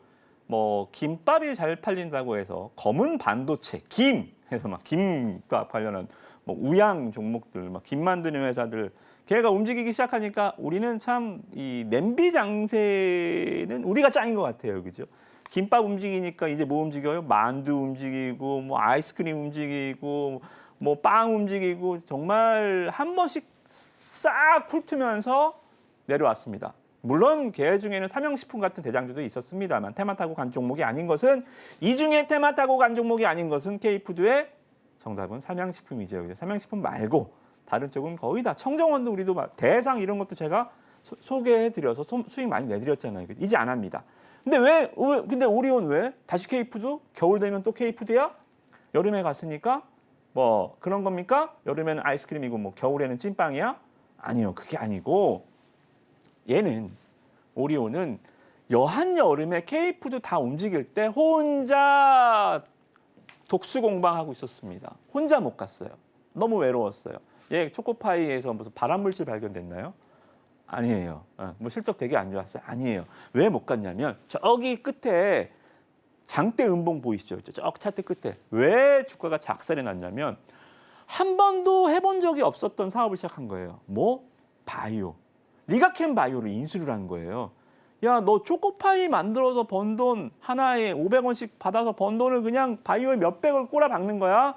뭐 김밥이 잘 팔린다고 해서 검은 반도체 김 해서 막 김밥 관련한 뭐 우양 종목들 막 김 만드는 회사들 걔가 움직이기 시작하니까 우리는 참 이 냄비 장세는 우리가 짱인 것 같아요, 그죠? 김밥 움직이니까 이제 뭐 움직여요? 만두 움직이고 뭐 아이스크림 움직이고 뭐 빵 움직이고 정말 한 번씩 싹 훑으면서 내려왔습니다. 물론 걔 중에는 삼양식품 같은 대장주도 있었습니다만 테마 타고 간 종목이 아닌 것은 이 중에 테마 타고 간 종목이 아닌 것은 K푸드의 정답은 삼양식품이죠. 그죠? 삼양식품 말고 다른 쪽은 거의 다 청정원도 우리도 대상 이런 것도 제가 소개해드려서 수익 많이 내드렸잖아요. 이제 안 합니다. 근데 근데 오리온 왜? 다시 K푸드? 겨울 되면 또 K푸드야? 여름에 갔으니까 뭐 그런 겁니까? 여름에는 아이스크림이고 뭐 겨울에는 찐빵이야? 아니요, 그게 아니고 얘는 오리온은 여름에 K푸드 다 움직일 때 혼자 독수공방하고 있었습니다. 혼자 못 갔어요. 너무 외로웠어요. 얘 초코파이에서 무슨 발암물질 발견됐나요? 아니에요. 뭐 실적 되게 안 좋았어요. 아니에요. 왜 못 갔냐면 저기 끝에 장대 음봉 보이시죠? 저 차트 끝에. 왜 주가가 작살이 났냐면 한 번도 해본 적이 없었던 사업을 시작한 거예요. 뭐? 바이오. 리가캠 바이오를 인수를 한 거예요. 야, 너 초코파이 만들어서 번 돈 하나에 500원씩 받아서 번 돈을 그냥 바이오에 몇백을 꼬라박는 거야?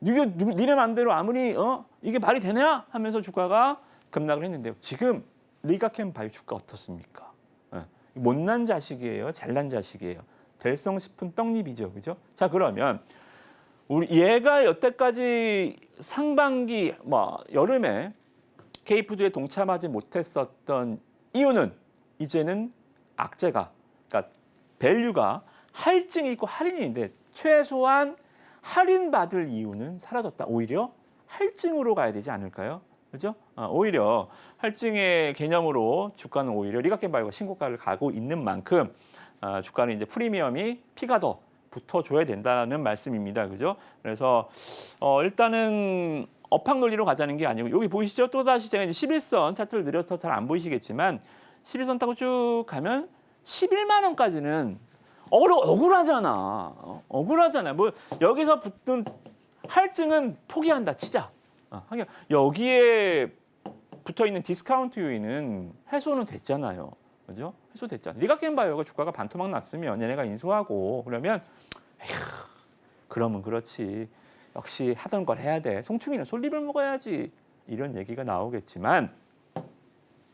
니네 맘대로 아무리 이게 말이 되냐? 하면서 주가가 급락을 했는데요. 지금 리가캠 바이오 주가 어떻습니까? 못난 자식이에요? 잘난 자식이에요? 될성 싶은 떡잎이죠. 그죠? 자, 그러면 우리 얘가 여태까지 상반기 여름에 K푸드에 동참하지 못했었던 이유는 이제는 악재가 그러니까 밸류가 할증이 있고 할인이 있는데 최소한 할인받을 이유는 사라졌다. 오히려 할증으로 가야 되지 않을까요? 그죠? 오히려 할증의 개념으로 주가는 오히려 리가캠 바이오가 신고가를 가고 있는 만큼 주가는 이제 프리미엄이 피가 더 붙어줘야 된다는 말씀입니다. 그죠? 그래서 일단은 업황 논리로 가자는 게 아니고 여기 보이시죠? 또다시 제가 이제 11선 차트를 늘려서 잘 안 보이시겠지만 11선 타고 쭉 가면 11만 원까지는 억울하잖아. 억울하잖아. 뭐 여기서 붙는 할증은 포기한다 치자. 여기에 붙어 있는 디스카운트 요인은 해소는 됐잖아요. 그죠? 해소됐잖아. 리가캠 바이오가 주가가 반토막 났으면 얘네가 인수하고 그러면 그러면 그렇지. 역시 하던 걸 해야 돼. 송충이는 솔잎을 먹어야지. 이런 얘기가 나오겠지만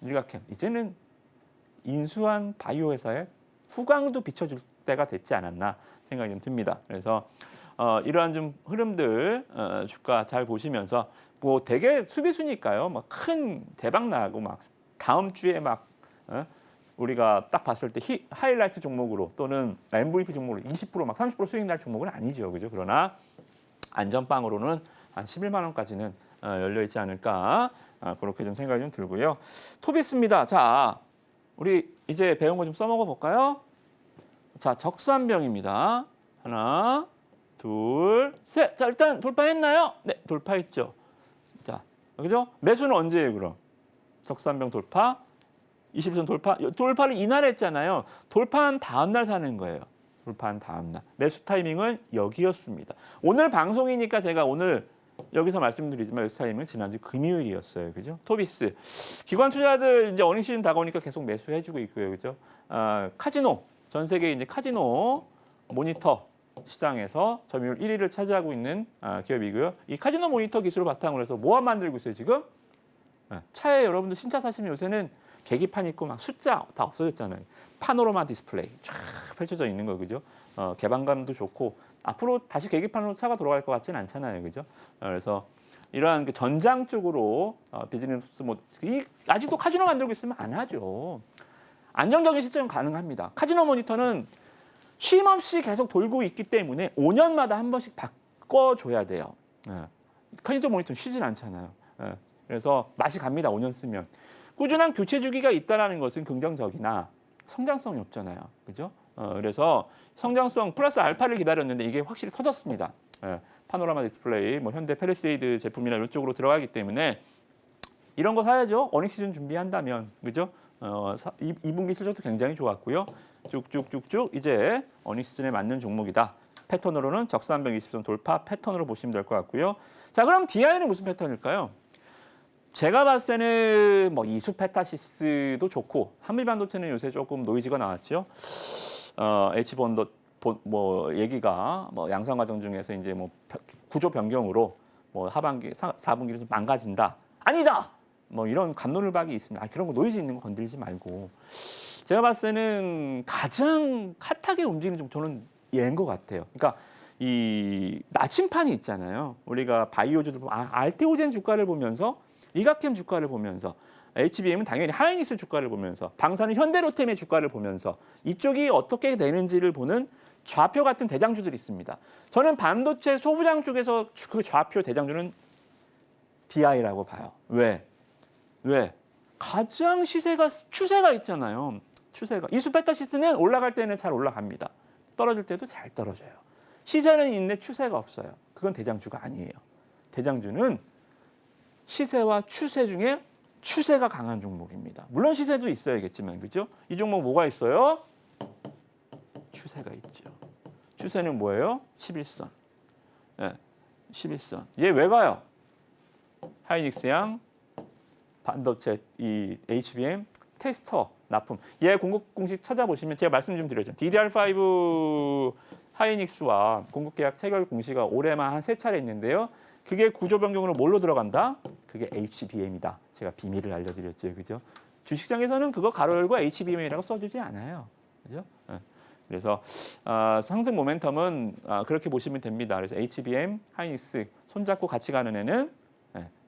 리가캠 이제는 인수한 바이오 회사에 후광도 비춰줄 때가 됐지 않았나 생각이 좀 듭니다. 그래서 이러한 좀 흐름들 주가 잘 보시면서 뭐 되게 수비수니까요. 막 큰 대박 나고 막 다음 주에 막 우리가 딱 봤을 때 하이라이트 종목으로 또는 MVP 종목으로 20% 막 30% 수익 날 종목은 아니죠. 그죠? 그러나 안전빵으로는 한 11만 원까지는 열려 있지 않을까 그렇게 좀 생각이 좀 들고요. 토비스입니다. 자, 우리 이제 배운 거 좀 써먹어 볼까요? 자, 적산병입니다. 하나, 둘, 셋. 자, 일단 돌파했나요? 네, 돌파했죠. 자, 그죠? 매수는 언제예요, 그럼? 적산병 돌파, 21선 돌파. 돌파를 이날 했잖아요. 돌파한 다음 날 사는 거예요. 돌파한 다음 날. 매수 타이밍은 여기였습니다. 오늘 방송이니까 제가 오늘 여기서 말씀드리지만 매수 타이밍은 지난주 금요일이었어요. 그죠? 토비스. 기관 투자들 이제 어닝 시즌 다가오니까 계속 매수해주고 있고요. 그죠? 카지노. 전 세계 이제 카지노 모니터 시장에서 점유율 1위를 차지하고 있는 기업이고요. 이 카지노 모니터 기술을 바탕으로 해서 뭐 만들고 있어요, 지금? 차에 여러분들 신차 사시면 요새는 계기판 있고 막 숫자 다 없어졌잖아요. 파노라마 디스플레이 쫙 펼쳐져 있는 거 그죠? 개방감도 좋고 앞으로 다시 계기판으로 차가 돌아갈 것 같지는 않잖아요, 그죠? 그래서 이러한 그 전장 쪽으로 비즈니스 아직도 카지노 만들고 있으면 안 하죠. 안정적인 시점은 가능합니다. 카지노 모니터는 쉼 없이 계속 돌고 있기 때문에 5년마다 한 번씩 바꿔줘야 돼요. 카지노 모니터는 쉬진 않잖아요. 그래서 맛이 갑니다. 5년 쓰면. 꾸준한 교체 주기가 있다는 것은 긍정적이나 성장성이 없잖아요. 그죠? 그래서 성장성 플러스 알파를 기다렸는데 이게 확실히 터졌습니다. 파노라마 디스플레이, 뭐 현대 페리세이드 제품이나 이쪽으로 들어가기 때문에 이런 거 사야죠. 어닝 시즌 준비한다면. 그죠? 2분기 실적도 굉장히 좋았고요. 쭉쭉쭉쭉 이제 어닝 시즌에 맞는 종목이다. 패턴으로는 적산병 20선 돌파 패턴으로 보시면 될 것 같고요. 자, 그럼 DI는 무슨 패턴일까요? 제가 봤을 때는 뭐 이수페타시스도 좋고 한미반도체는 요새 조금 노이즈가 나왔죠. H본도 뭐 얘기가 뭐 양상 과정 중에서 이제 뭐 구조 변경으로 뭐 하반기 4분기를 좀 망가진다. 아니다. 뭐 이런 갑론을박이 있습니다. 그런 거 노이즈 있는 거 건들지 말고. 제가 봤을 때는 가장 핫하게 움직이는 좀 저는 얘인 것 같아요. 그러니까 이 나침판이 있잖아요. 우리가 바이오주들 보면 알테오젠 주가를 보면서 리가캠 주가를 보면서 HBM은 당연히 하이닉스 주가를 보면서 방사는 현대로템의 주가를 보면서 이쪽이 어떻게 되는지를 보는 좌표 같은 대장주들이 있습니다. 저는 반도체 소부장 쪽에서 그 좌표 대장주는 DI라고 봐요. 왜? 가장 추세가 있잖아요. 추세가. 이수페타시스는 올라갈 때는 잘 올라갑니다. 떨어질 때도 잘 떨어져요. 시세는 있는데 추세가 없어요. 그건 대장주가 아니에요. 대장주는 시세와 추세 중에 추세가 강한 종목입니다. 물론 시세도 있어야겠지만, 그죠? 이 종목 뭐가 있어요? 추세가 있죠. 추세는 뭐예요? 11선. 네, 11선. 얘 왜 가요? 하이닉스양, 반도체, 이 HBM, 테스터, 납품. 얘 공급 공식 찾아보시면 제가 말씀 좀 드렸죠. DDR5 하이닉스와 공급 계약 체결 공시가 올해만 한 3차례 있는데요. 그게 구조 변경으로 뭘로 들어간다? 그게 HBM이다. 제가 비밀을 알려드렸죠, 그죠? 주식장에서는 그거 가로 열고 HBM이라고 써주지 않아요, 그죠? 그래서 상승 모멘텀은 그렇게 보시면 됩니다. 그래서 HBM, 하이닉스 손잡고 같이 가는 애는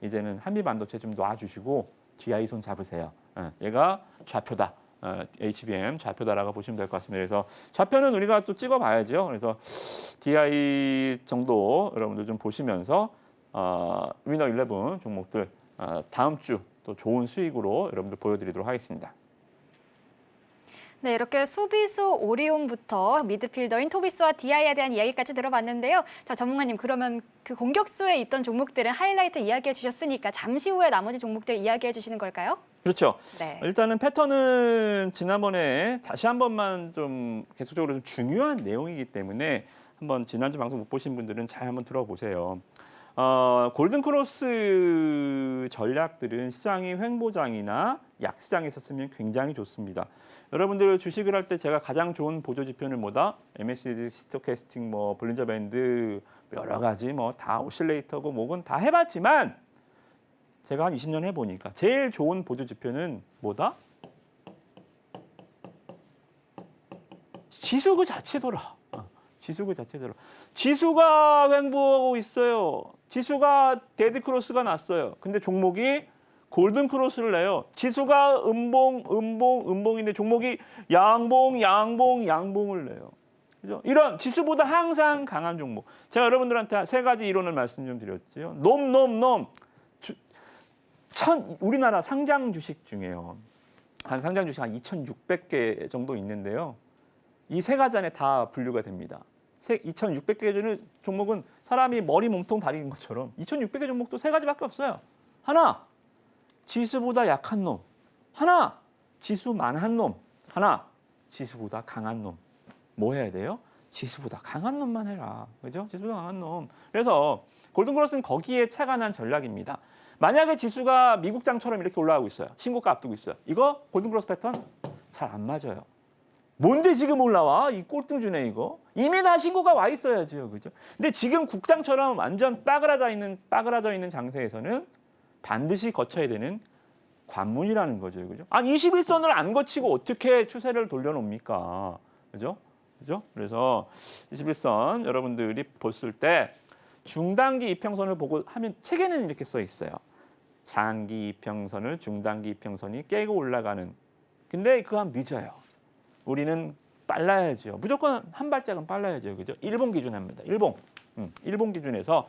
이제는 한미 반도체 좀 놔주시고 DI 손 잡으세요. 얘가 좌표다. HBM 좌표다라고 보시면 될 것 같습니다. 그래서 좌표는 우리가 또 찍어봐야죠. 그래서 DI 정도 여러분들 좀 보시면서 위너 11 종목들 다음 주 또 좋은 수익으로 여러분들 보여드리도록 하겠습니다. 네, 이렇게 수비수 오리온부터 미드필더인 토비스와 DI에 대한 이야기까지 들어봤는데요. 자, 전문가님, 그러면 그 공격수에 있던 종목들은 하이라이트 이야기해 주셨으니까 잠시 후에 나머지 종목들 이야기해 주시는 걸까요? 그렇죠. 네. 일단은 패턴은 지난번에 다시 한 번만 좀 계속적으로 좀 중요한 내용이기 때문에 한번 지난주 방송 못 보신 분들은 잘 한번 들어보세요. 골든크로스 전략들은 시장이 횡보장이나 약시장에서 쓰면 굉장히 좋습니다. 여러분들 주식을 할 때 제가 가장 좋은 보조 지표는 뭐다? MACD, 스토캐스팅, 뭐 볼린저 밴드 여러 가지 뭐 다 오실레이터고 뭐건 다 해봤지만 제가 한 20년 해보니까 제일 좋은 보조 지표는 뭐다? 지수 그 자체더라. 지수 그 자체더라. 지수가 횡보하고 있어요. 지수가 데드크로스가 났어요. 근데 종목이 골든크로스를 내요. 지수가 음봉인데 종목이 양봉을 내요. 그죠? 이런 지수보다 항상 강한 종목. 제가 여러분들한테 세 가지 이론을 말씀 좀 드렸죠. 놈. 우리나라 상장 주식 중에요. 상장 주식 한 2,600개 정도 있는데요. 이 세 가지 안에 다 분류가 됩니다. 2,600개 종목은 사람이 머리, 몸통, 다리인 것처럼 2,600개 종목도 세 가지밖에 없어요. 하나, 지수보다 약한 놈. 하나, 지수만한 놈. 하나, 지수보다 강한 놈. 뭐 해야 돼요? 지수보다 강한 놈만 해라. 그죠? 지수보다 강한 놈. 그래서 골든크로스는 거기에 착안한 전략입니다. 만약에 지수가 미국장처럼 이렇게 올라가고 있어요. 신고가 앞두고 있어요. 이거 골든크로스 패턴 잘 안 맞아요. 뭔데 지금 올라와? 이 꼴등주네 이거. 이미 다 신고가 와 있어야죠. 그죠? 근데 지금 국장처럼 완전 빠그라져 있는 장세에서는 반드시 거쳐야 되는 관문이라는 거죠. 그죠? 아니 21선을 안 거치고 어떻게 추세를 돌려놓습니까? 그죠? 그죠? 그래서 21선 여러분들이 봤을 때 중단기 이평선을 보고 하면 책에는 이렇게 써 있어요. 장기 이평선을 중단기 이평선이 깨고 올라가는. 근데 그거 하면 늦어요. 우리는 빨라야죠. 무조건 한 발짝은 빨라야죠. 그죠? 일봉 기준합니다. 일봉 기준에서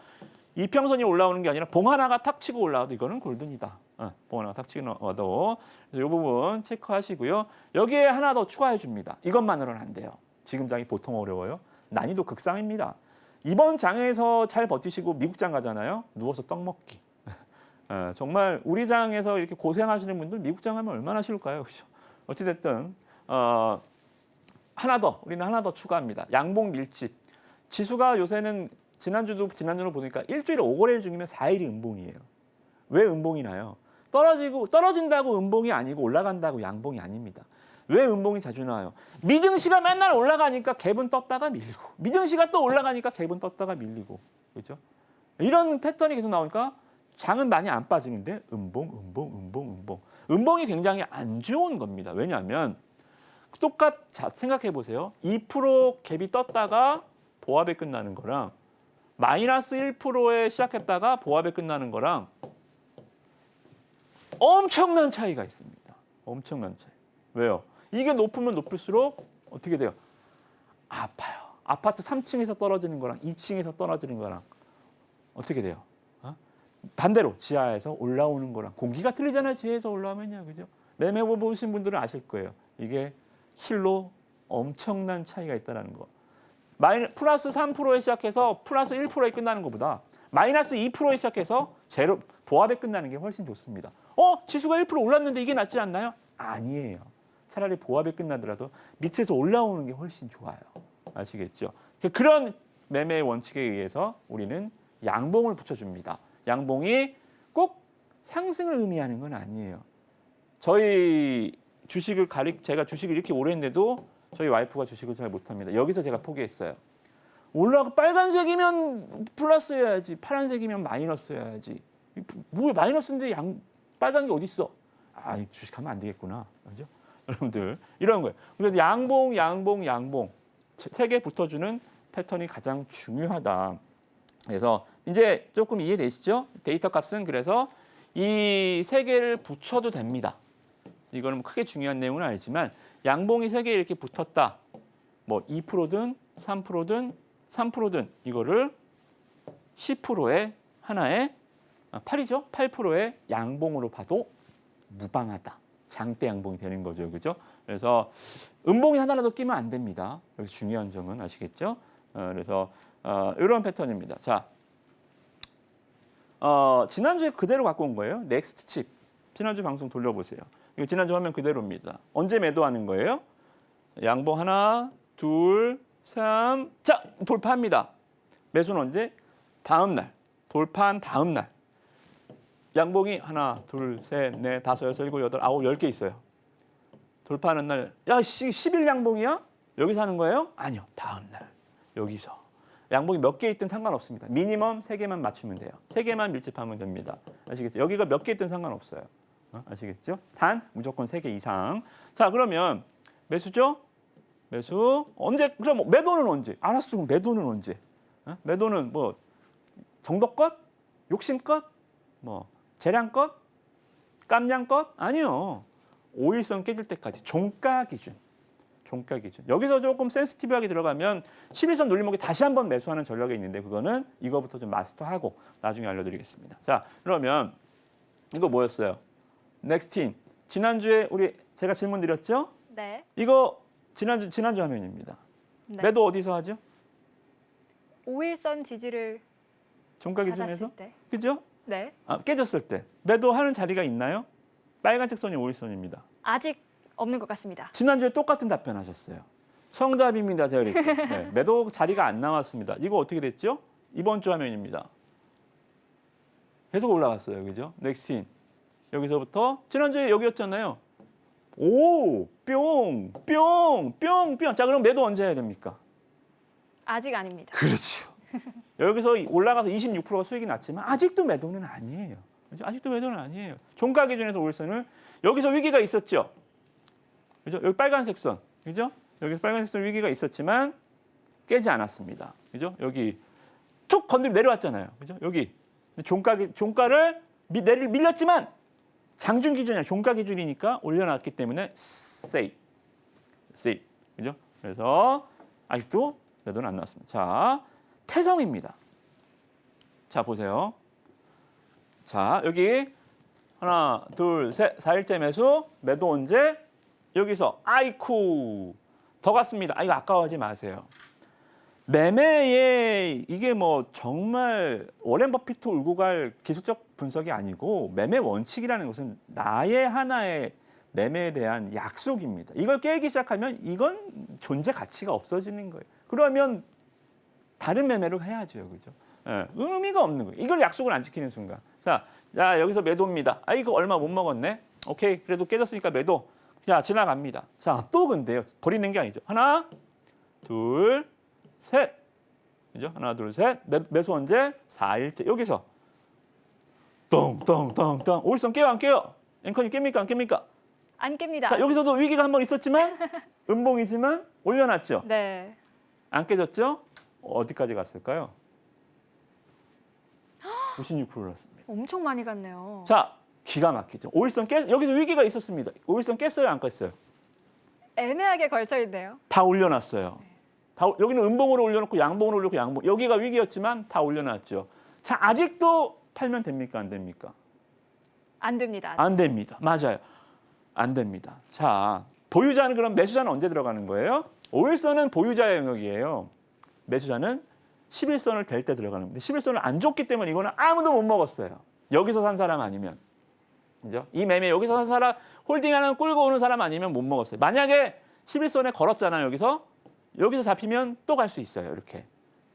이평선이 올라오는 게 아니라 봉 하나가 탁 치고 올라와도 이거는 골든이다. 봉 하나가 탁 치고 올라와도 이 부분 체크하시고요. 여기에 하나 더 추가해 줍니다. 이것만으로는 안 돼요. 지금 장이 보통 어려워요. 난이도 극상입니다. 이번 장에서 잘 버티시고 미국 장 가잖아요. 누워서 떡 먹기. 정말 우리 장에서 이렇게 고생하시는 분들 미국 장 하면 얼마나 싫을까요? 그렇죠? 어찌됐든 우리는 하나 더 추가합니다. 양봉 밀집. 지수가 요새는 지난주로 보니까 일주일에 5거래일 중이면 4일이 음봉이에요. 왜 음봉이 나요? 떨어진다고 음봉이 아니고 올라간다고 양봉이 아닙니다. 왜 음봉이 자주 나와요? 미증시가 맨날 올라가니까 갭은 떴다가 밀리고, 미증시가 또 올라가니까 갭은 떴다가 밀리고, 그렇죠? 이런 패턴이 계속 나오니까 장은 많이 안 빠지는데 음봉. 음봉이 굉장히 안 좋은 겁니다. 왜냐하면 생각해 보세요. 2% 갭이 떴다가 보합에 끝나는 거랑 마이너스 1%에 시작했다가 보합에 끝나는 거랑 엄청난 차이가 있습니다. 엄청난 차이. 왜요? 이게 높으면 높을수록 어떻게 돼요? 아파요. 아파트 3층에서 떨어지는 거랑 2층에서 떨어지는 거랑 어떻게 돼요? 반대로 지하에서 올라오는 거랑 공기가 틀리잖아요. 지하에서 올라오면요. 그죠? 매매 보신 분들은 아실 거예요. 이게 실로 엄청난 차이가 있다는 거. 플러스 3%에 시작해서 플러스 1%에 끝나는 것보다 마이너스 2%에 시작해서 제로 보합에 끝나는 게 훨씬 좋습니다. 지수가 1% 올랐는데 이게 낫지 않나요? 아니에요. 차라리 보합에 끝나더라도 밑에서 올라오는 게 훨씬 좋아요. 아시겠죠? 그런 매매의 원칙에 의해서 우리는 양봉을 붙여줍니다. 양봉이 꼭 상승을 의미하는 건 아니에요. 제가 주식을 이렇게 오래 했는데도 저희 와이프가 주식을 잘 못합니다. 여기서 제가 포기했어요. 빨간색이면 플러스여야지, 파란색이면 마이너스여야지. 뭐 마이너스인데 빨간 게 어디 있어? 주식하면 안 되겠구나. 그죠? 여러분들 이런 거예요. 그래서 양봉 세 개 붙어주는 패턴이 가장 중요하다. 그래서 이제 조금 이해되시죠? 데이터 값은 그래서 이 세 개를 붙여도 됩니다. 이거는 크게 중요한 내용은 아니지만 양봉이 세 개 이렇게 붙었다. 뭐 2%든 3%든 이거를 10%의 하나의 8%의 양봉으로 봐도 무방하다. 장대 양봉이 되는 거죠. 그죠? 그래서 음봉이 하나라도 끼면 안 됩니다. 여기서 중요한 점은 아시겠죠? 그래서 이런 패턴입니다. 자, 지난주에 그대로 갖고 온 거예요. 넥스트 칩. 지난주 방송 돌려보세요. 이거 지난주 화면 그대로입니다. 언제 매도하는 거예요? 양봉 하나, 둘, 3. 자, 돌파합니다. 매수는 언제? 다음 날. 돌파한 다음 날. 양봉이 하나, 둘, 셋, 넷, 다섯, 여섯, 일곱, 여덟, 아홉, 10개 있어요. 돌파하는 날, 10일 양봉이야? 여기서 하는 거예요? 아니요. 다음 날. 여기서. 양봉이 몇 개 있든 상관없습니다. 미니멈 3개만 맞추면 돼요. 3개만 밀집하면 됩니다. 아시겠죠? 여기가 몇 개 있든 상관없어요. 아시겠죠? 단 무조건 3개 이상. 자, 그러면 매수죠? 매수. 언제? 그럼 매도는 언제? 알았어. 그럼 매도는 언제? 매도는 뭐 정도껏? 욕심껏? 뭐 재량껏? 깜냥껏? 아니요. 5일선 깨질 때까지 종가 기준. 종가 기준. 여기서 조금 센시티브하게 들어가면 11선 눌림목에 다시 한번 매수하는 전략이 있는데 그거는 이거부터 좀 마스터하고 나중에 알려드리겠습니다. 자, 그러면 이거 뭐였어요? 넥스틴. 지난주에 제가 질문 드렸죠? 네. 이거 지난주 화면입니다. 네. 매도 어디서 하죠? 5일선 지지를 종가 기준에서? 받았을 때. 그죠? 네. 깨졌을 때. 매도하는 자리가 있나요? 빨간색 선이 5일선입니다. 아직 없는 것 같습니다. 지난주에 똑같은 답변하셨어요. 정답입니다. 제가 이렇게. 네, 매도 자리가 안 나왔습니다. 이거 어떻게 됐죠? 이번 주 화면입니다. 계속 올라갔어요. 그죠? 넥스틴. 여기서부터 지난주에 여기였잖아요. 오, 뿅, 뿅, 뿅, 뿅. 자, 그럼 매도 언제 해야 됩니까? 아직 아닙니다. 그렇죠. 여기서 올라가서 26%가 수익이 났지만 아직도 매도는 아니에요. 그죠? 아직도 매도는 아니에요. 종가 기준에서 올선을 여기서 위기가 있었죠. 그죠? 여기 빨간색 선. 그죠? 여기서 빨간색 선 위기가 있었지만 깨지 않았습니다. 그죠? 여기 툭 건드리면 내려왔잖아요. 그죠? 여기 종가를 밀렸지만 장중 기준이 아니라 종가 기준이니까 올려놨기 때문에 세이프. 그죠? 그래서 아직도 매도는 안 나왔습니다. 자, 태성입니다. 자, 보세요. 자, 여기 하나, 둘, 셋, 4일째 매수, 매도 언제? 여기서 아이쿠 더 갔습니다. 이거 아까워하지 마세요. 매매에 이게 뭐 정말 워렌 버핏도 울고 갈 기술적 분석이 아니고 매매 원칙이라는 것은 나의 하나의 매매에 대한 약속입니다. 이걸 깨기 시작하면 이건 존재 가치가 없어지는 거예요. 그러면 다른 매매를 해야죠, 그죠? 예, 의미가 없는 거예요. 이걸 약속을 안 지키는 순간. 자, 여기서 매도입니다. 이거 얼마 못 먹었네. 오케이, 그래도 깨졌으니까 매도. 자, 지나갑니다. 자, 또 근데요. 버리는 게 아니죠. 하나, 둘, 셋. 그죠? 하나, 둘, 셋. 매수 언제? 4일째. 여기서 똥똥똥똥. 올선 깨요, 안 깨요? 앵커님 깹니까, 안 깹니까? 안 깹니다. 자, 여기서도 위기가 한번 있었지만 음봉이지만 올려놨죠. 네. 안 깨졌죠? 어디까지 갔을까요? 96% 올랐습니다. 엄청 많이 갔네요. 자, 기가 막히죠. 여기서 위기가 있었습니다. 5일선 깼어요, 안 깼어요? 애매하게 걸쳐 있네요. 다 올려놨어요. 여기는 음봉으로 올려놓고 양봉으로 올려놓고 양봉. 여기가 위기였지만 다 올려놨죠. 자, 아직도 팔면 됩니까, 안 됩니까? 안 됩니다. 아직. 안 됩니다. 맞아요. 안 됩니다. 자, 보유자는 그럼 매수자는 언제 들어가는 거예요? 5일선은 보유자의 영역이에요. 매수자는 11선을 댈 때 들어가는 건데 11선을 안 줬기 때문에 이거는 아무도 못 먹었어요. 여기서 산 사람 아니면. 그죠? 이 매매 여기서 산 사람 홀딩하는 끌고 오는 사람 아니면 못 먹었어요. 만약에 11선에 걸었잖아요. 여기서 잡히면 또 갈 수 있어요. 이렇게.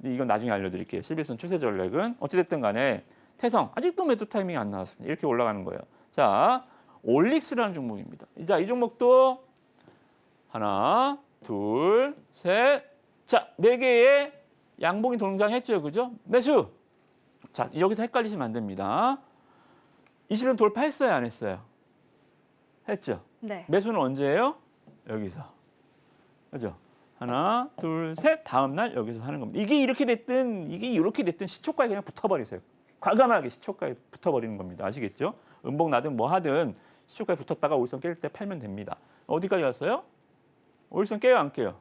이건 나중에 알려드릴게요. 11선 추세 전략은 어찌됐든 간에 태성 아직도 매도 타이밍이 안 나왔습니다. 이렇게 올라가는 거예요. 자, 올릭스라는 종목입니다. 자, 이 종목도 하나, 둘, 셋. 자, 4개의 양봉이 동장했죠. 그죠? 매수. 자, 여기서 헷갈리시면 안 됩니다. 20년 돌파했어요, 안 했어요? 했죠. 네. 매수는 언제예요? 여기서. 그죠? 하나, 둘, 셋. 다음 날 여기서 하는 겁니다. 이게 이렇게 됐든 이게 이렇게 됐든 시초가에 그냥 붙어버리세요. 과감하게 시초가에 붙어버리는 겁니다. 아시겠죠? 음봉 나든 뭐 하든 시초가에 붙었다가 올선 깰 때 팔면 됩니다. 어디까지 갔어요? 올선 깨요, 안 깨요?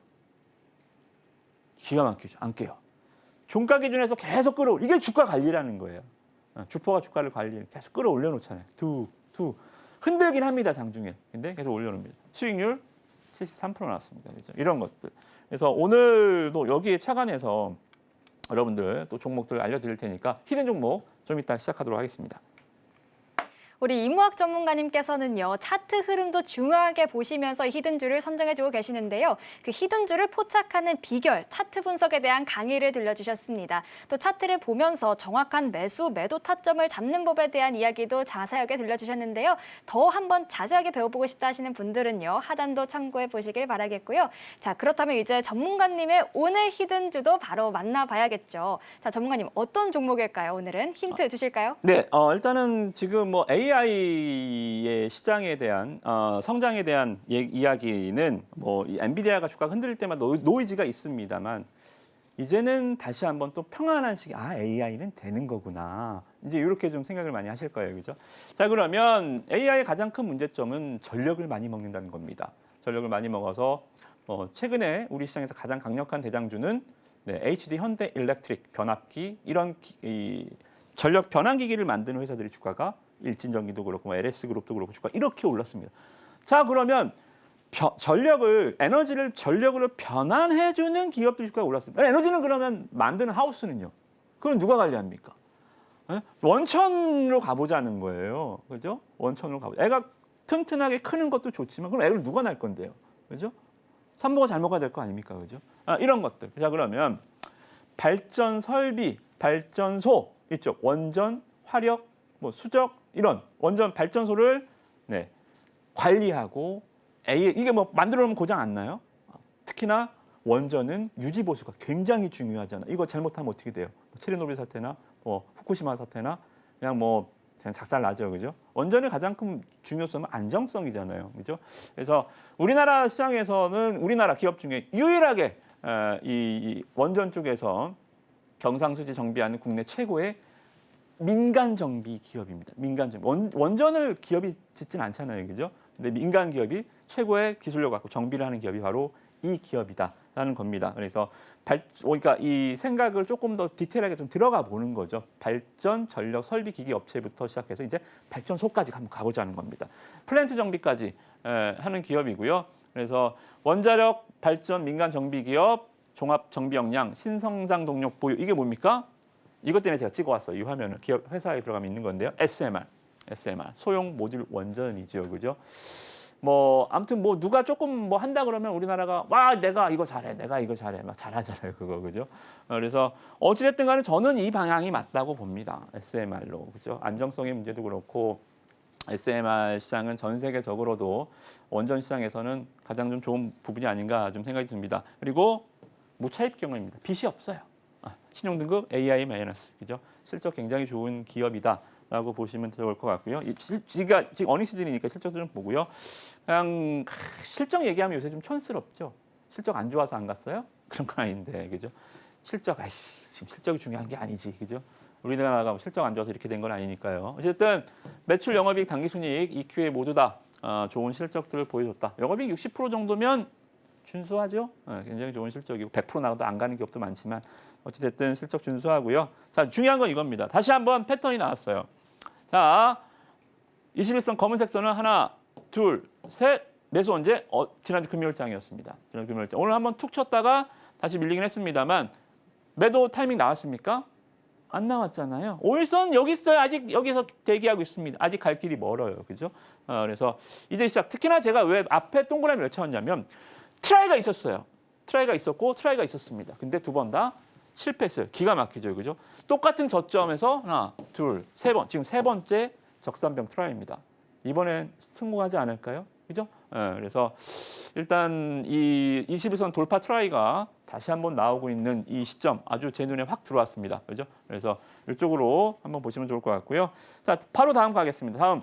기가 막히죠. 안 깨요. 종가 기준에서 계속 이게 주가 관리라는 거예요. 주포가 주가를 계속 끌어올려 놓잖아요. 흔들긴 합니다, 장중에. 근데 계속 올려놓습니다. 수익률 73% 나왔습니다. 그렇죠? 이런 것들. 그래서 오늘도 여기에 착안해서 여러분들 또 종목들 알려드릴 테니까 히든 종목 좀 이따 시작하도록 하겠습니다. 우리 이무학 전문가님께서는요, 차트 흐름도 중요하게 보시면서 히든주를 선정해주고 계시는데요. 그 히든주를 포착하는 비결, 차트 분석에 대한 강의를 들려주셨습니다. 또 차트를 보면서 정확한 매수, 매도 타점을 잡는 법에 대한 이야기도 자세하게 들려주셨는데요. 더 한번 자세하게 배워보고 싶다 하시는 분들은요, 하단도 참고해 보시길 바라겠고요. 자, 그렇다면 이제 전문가님의 오늘 히든주도 바로 만나봐야겠죠. 자, 전문가님 어떤 종목일까요? 오늘은 힌트 주실까요? 네, 일단은 지금 뭐 AI의 시장에 대한 성장에 대한 이야기는 뭐 이 엔비디아가 주가가 흔들릴 때마다 노이즈가 있습니다만 이제는 다시 한번 또 평안한 시기 AI는 되는 거구나. 이제 이렇게 좀 생각을 많이 하실 거예요. 그죠? 자, 그러면 AI의 가장 큰 문제점은 전력을 많이 먹는다는 겁니다. 전력을 많이 먹어서 최근에 우리 시장에서 가장 강력한 대장주는 HD 현대 일렉트릭 변압기 이런 이 전력 변환기기를 만드는 회사들의 주가가 일진전기도 그렇고 뭐 LS그룹도 그렇고 주가 이렇게 올랐습니다. 자 그러면 에너지를 전력으로 변환해주는 기업들 주가가 올랐습니다. 에너지는 그러면 만드는 하우스는요? 그럼 누가 관리합니까? 원천으로 가보자는 거예요. 그죠? 원천으로 가보자. 애가 튼튼하게 크는 것도 좋지만 그럼 애를 누가 날 건데요? 그죠? 산모가 잘 먹어야 될 거 아닙니까? 그죠? 이런 것들. 자, 그러면 발전 설비, 발전소 이쪽 원전, 화력, 뭐 수적 이런 원전 발전소를 관리하고 이게 뭐 만들어 놓으면 고장 안 나요? 특히나 원전은 유지 보수가 굉장히 중요하잖아. 이거 잘못하면 어떻게 돼요? 체르노빌 사태나 후쿠시마 사태나 그냥 작살 나죠, 그죠? 원전의 가장 큰 중요성은 안정성이잖아요, 그죠? 그래서 우리나라 시장에서는 우리나라 기업 중에 유일하게 이 원전 쪽에서 경상수지 정비하는 국내 최고의 민간 정비 기업입니다. 민간 정비. 원전을 기업이 짓진 않잖아요, 그죠? 근데 민간 기업이 최고의 기술력 갖고 정비를 하는 기업이 바로 이 기업이다라는 겁니다. 그래서 그러니까 이 생각을 조금 더 디테일하게 좀 들어가 보는 거죠. 발전, 전력, 설비, 기기 업체부터 시작해서 이제 발전소까지 한번 가보자는 겁니다. 플랜트 정비까지 하는 기업이고요. 그래서 원자력 발전 민간 정비 기업, 종합 정비 역량, 신성장 동력 보유 이게 뭡니까? 이것 때문에 제가 찍어왔어요. 이 화면을 기업 회사에 들어가면 있는 건데요. SMR 소형 모듈 원전이죠, 그죠? 아무튼 누가 조금 한다 그러면 우리나라가 와 내가 이거 잘해 막 잘하잖아요, 그거 그죠? 그래서 어찌됐든 간에 저는 이 방향이 맞다고 봅니다. SMR로 그죠? 안정성의 문제도 그렇고 SMR 시장은 전 세계적으로도 원전 시장에서는 가장 좀 좋은 부분이 아닌가 좀 생각이 듭니다. 그리고 무차입 경험입니다. 빚이 없어요. 신용등급 AI- 그죠? 실적 굉장히 좋은 기업이다. 라고 보시면 좋을 것 같고요. 지금 어닝 시즌이니까 실적도 좀 보고요. 그냥 실적 얘기하면 요새 좀 촌스럽죠. 실적 안 좋아서 안 갔어요? 그런 건 아닌데, 그죠? 지금 실적이 중요한 게 아니지, 그죠? 우리나라가 실적 안 좋아서 이렇게 된 건 아니니까요. 어쨌든 매출, 영업이익, 당기순이익, EQ에 모두 다 좋은 실적들을 보여줬다. 영업이익 60% 정도면 준수하죠. 굉장히 좋은 실적이고 100% 나가도 안 가는 기업도 많지만 어찌됐든 실적 준수하고요. 자, 중요한 건 이겁니다. 다시 한번 패턴이 나왔어요. 자, 21선 검은색 선은 하나, 둘, 셋. 매수 언제? 지난주 금요일장이었습니다. 지난주 금요일장. 오늘 한번 툭 쳤다가 다시 밀리긴 했습니다만 매도 타이밍 나왔습니까? 안 나왔잖아요. 5일선 여기 있어요. 아직 여기서 대기하고 있습니다. 아직 갈 길이 멀어요. 그죠? 그래서 이제 시작. 특히나 제가 왜 앞에 동그라미 왜 채웠냐면 트라이가 있었어요. 트라이가 있었고 트라이가 있었습니다. 근데 두 번 다 실패했어요. 기가 막히죠, 그죠? 똑같은 저점에서 하나, 둘, 세 번. 지금 세 번째 적산병 트라이입니다. 이번엔 성공하지 않을까요? 그죠? 그래서 일단 이 21선 돌파 트라이가 다시 한번 나오고 있는 이 시점 아주 제 눈에 확 들어왔습니다. 그죠? 그래서 이쪽으로 한번 보시면 좋을 것 같고요. 자, 바로 다음 가겠습니다. 다음.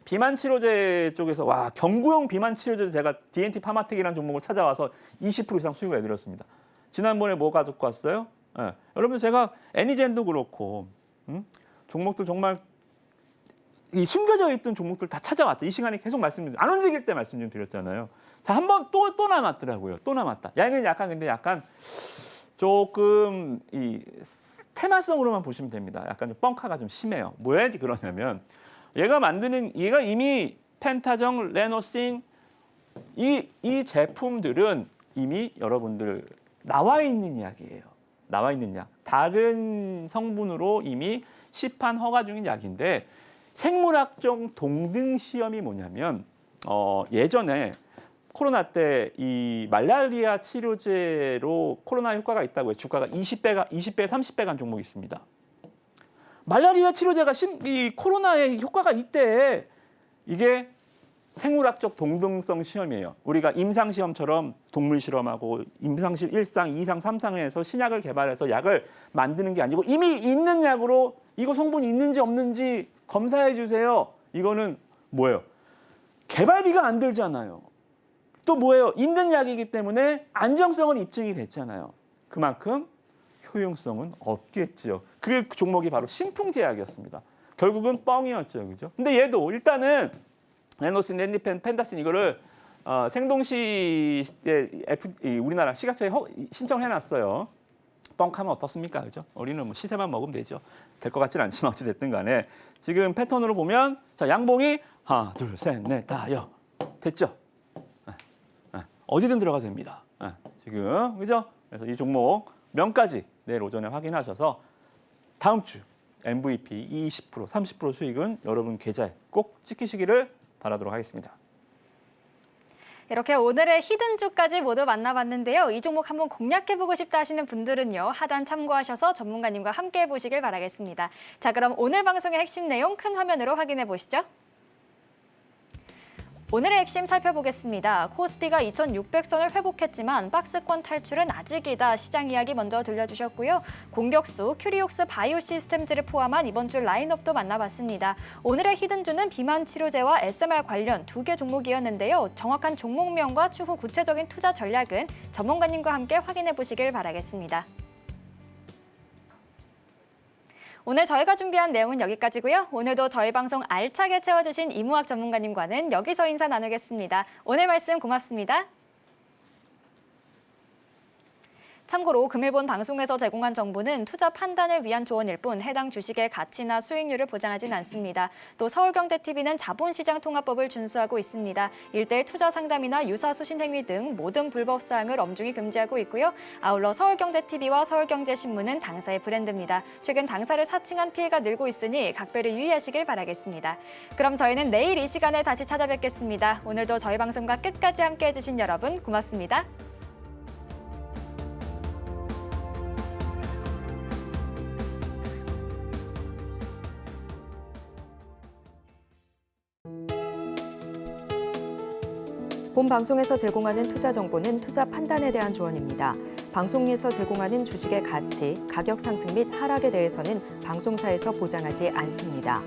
비만 치료제 쪽에서 경구용 비만 치료제 제가 D&T 파마텍이라는 종목을 찾아와서 20% 이상 수익을 내드렸습니다. 지난번에 뭐 가지고 왔어요? 여러분 제가 애니젠도 그렇고 종목들 정말 이 숨겨져 있던 종목들 다 찾아왔죠. 이 시간에 계속 말씀드렸죠. 안 움직일 때 말씀 좀 드렸잖아요. 자, 한 번 또 남았더라고요. 또 남았다. 얘는 약간 조금 이 테마성으로만 보시면 됩니다. 약간 좀 뻥카가 좀 심해요. 뭐야지 그러냐면 얘가 이미 펜타정, 레노신 이 제품들은 이미 여러분들 나와 있는 이야기예요. 나와 있는 약. 다른 성분으로 이미 시판 허가 중인 약인데 생물학적 동등 시험이 뭐냐면 예전에 코로나 때 이 말라리아 치료제로 코로나 효과가 있다고 해요. 주가가 20배, 30배 간 종목이 있습니다. 말라리아 치료제가 이 코로나에 효과가 있대. 이게 생물학적 동등성 시험이에요. 우리가 임상 시험처럼 동물 실험하고 임상실 1상, 2상, 3상에서 신약을 개발해서 약을 만드는 게 아니고 이미 있는 약으로 이거 성분이 있는지 없는지 검사해 주세요. 이거는 뭐예요? 개발비가 안 들잖아요. 또 뭐예요? 있는 약이기 때문에 안정성은 입증이 됐잖아요. 그만큼 효용성은 없겠죠. 그 종목이 바로 신풍제약이었습니다. 결국은 뻥이었죠, 그죠? 근데 얘도 일단은 레노신, 렌디펜, 펜다신 이거를 생동시에 우리나라 식약처에 신청해놨어요. 뻥하면 어떻습니까? 그죠? 우리는 뭐 시세만 먹으면 되죠. 될 것 같지는 않지만 어찌 됐든 간에 지금 패턴으로 보면 자 양봉이 하나, 둘, 셋, 넷, 다, 여 됐죠? 어디든 들어가도 됩니다. 지금 그죠? 그래서 이 종목 명까지 내일 오전에 확인하셔서 다음 주 MVP 20%, 30% 수익은 여러분 계좌에 꼭 찍히시기를 바라도록 하겠습니다. 이렇게 오늘의 히든주까지 모두 만나봤는데요. 이 종목 한번 공략해보고 싶다 하시는 분들은요. 하단 참고하셔서 전문가님과 함께 해보시길 바라겠습니다. 자, 그럼 오늘 방송의 핵심 내용 큰 화면으로 확인해 보시죠. 오늘의 핵심 살펴보겠습니다. 코스피가 2600선을 회복했지만 박스권 탈출은 아직이다. 시장 이야기 먼저 들려주셨고요. 공격수 큐리옥스 바이오시스템즈를 포함한 이번 주 라인업도 만나봤습니다. 오늘의 히든주는 비만 치료제와 SMR 관련 2개 종목이었는데요. 정확한 종목명과 추후 구체적인 투자 전략은 전문가님과 함께 확인해 보시길 바라겠습니다. 오늘 저희가 준비한 내용은 여기까지고요. 오늘도 저희 방송 알차게 채워주신 이무학 전문가님과는 여기서 인사 나누겠습니다. 오늘 말씀 고맙습니다. 참고로 금일본 방송에서 제공한 정보는 투자 판단을 위한 조언일 뿐 해당 주식의 가치나 수익률을 보장하진 않습니다. 또 서울경제TV는 자본시장통합법을 준수하고 있습니다. 일대일 투자 상담이나 유사 수신 행위 등 모든 불법 사항을 엄중히 금지하고 있고요. 아울러 서울경제TV와 서울경제신문은 당사의 브랜드입니다. 최근 당사를 사칭한 피해가 늘고 있으니 각별히 유의하시길 바라겠습니다. 그럼 저희는 내일 이 시간에 다시 찾아뵙겠습니다. 오늘도 저희 방송과 끝까지 함께해 주신 여러분 고맙습니다. 본 방송에서 제공하는 투자 정보는 투자 판단에 대한 조언입니다. 방송에서 제공하는 주식의 가치, 가격 상승 및 하락에 대해서는 방송사에서 보장하지 않습니다.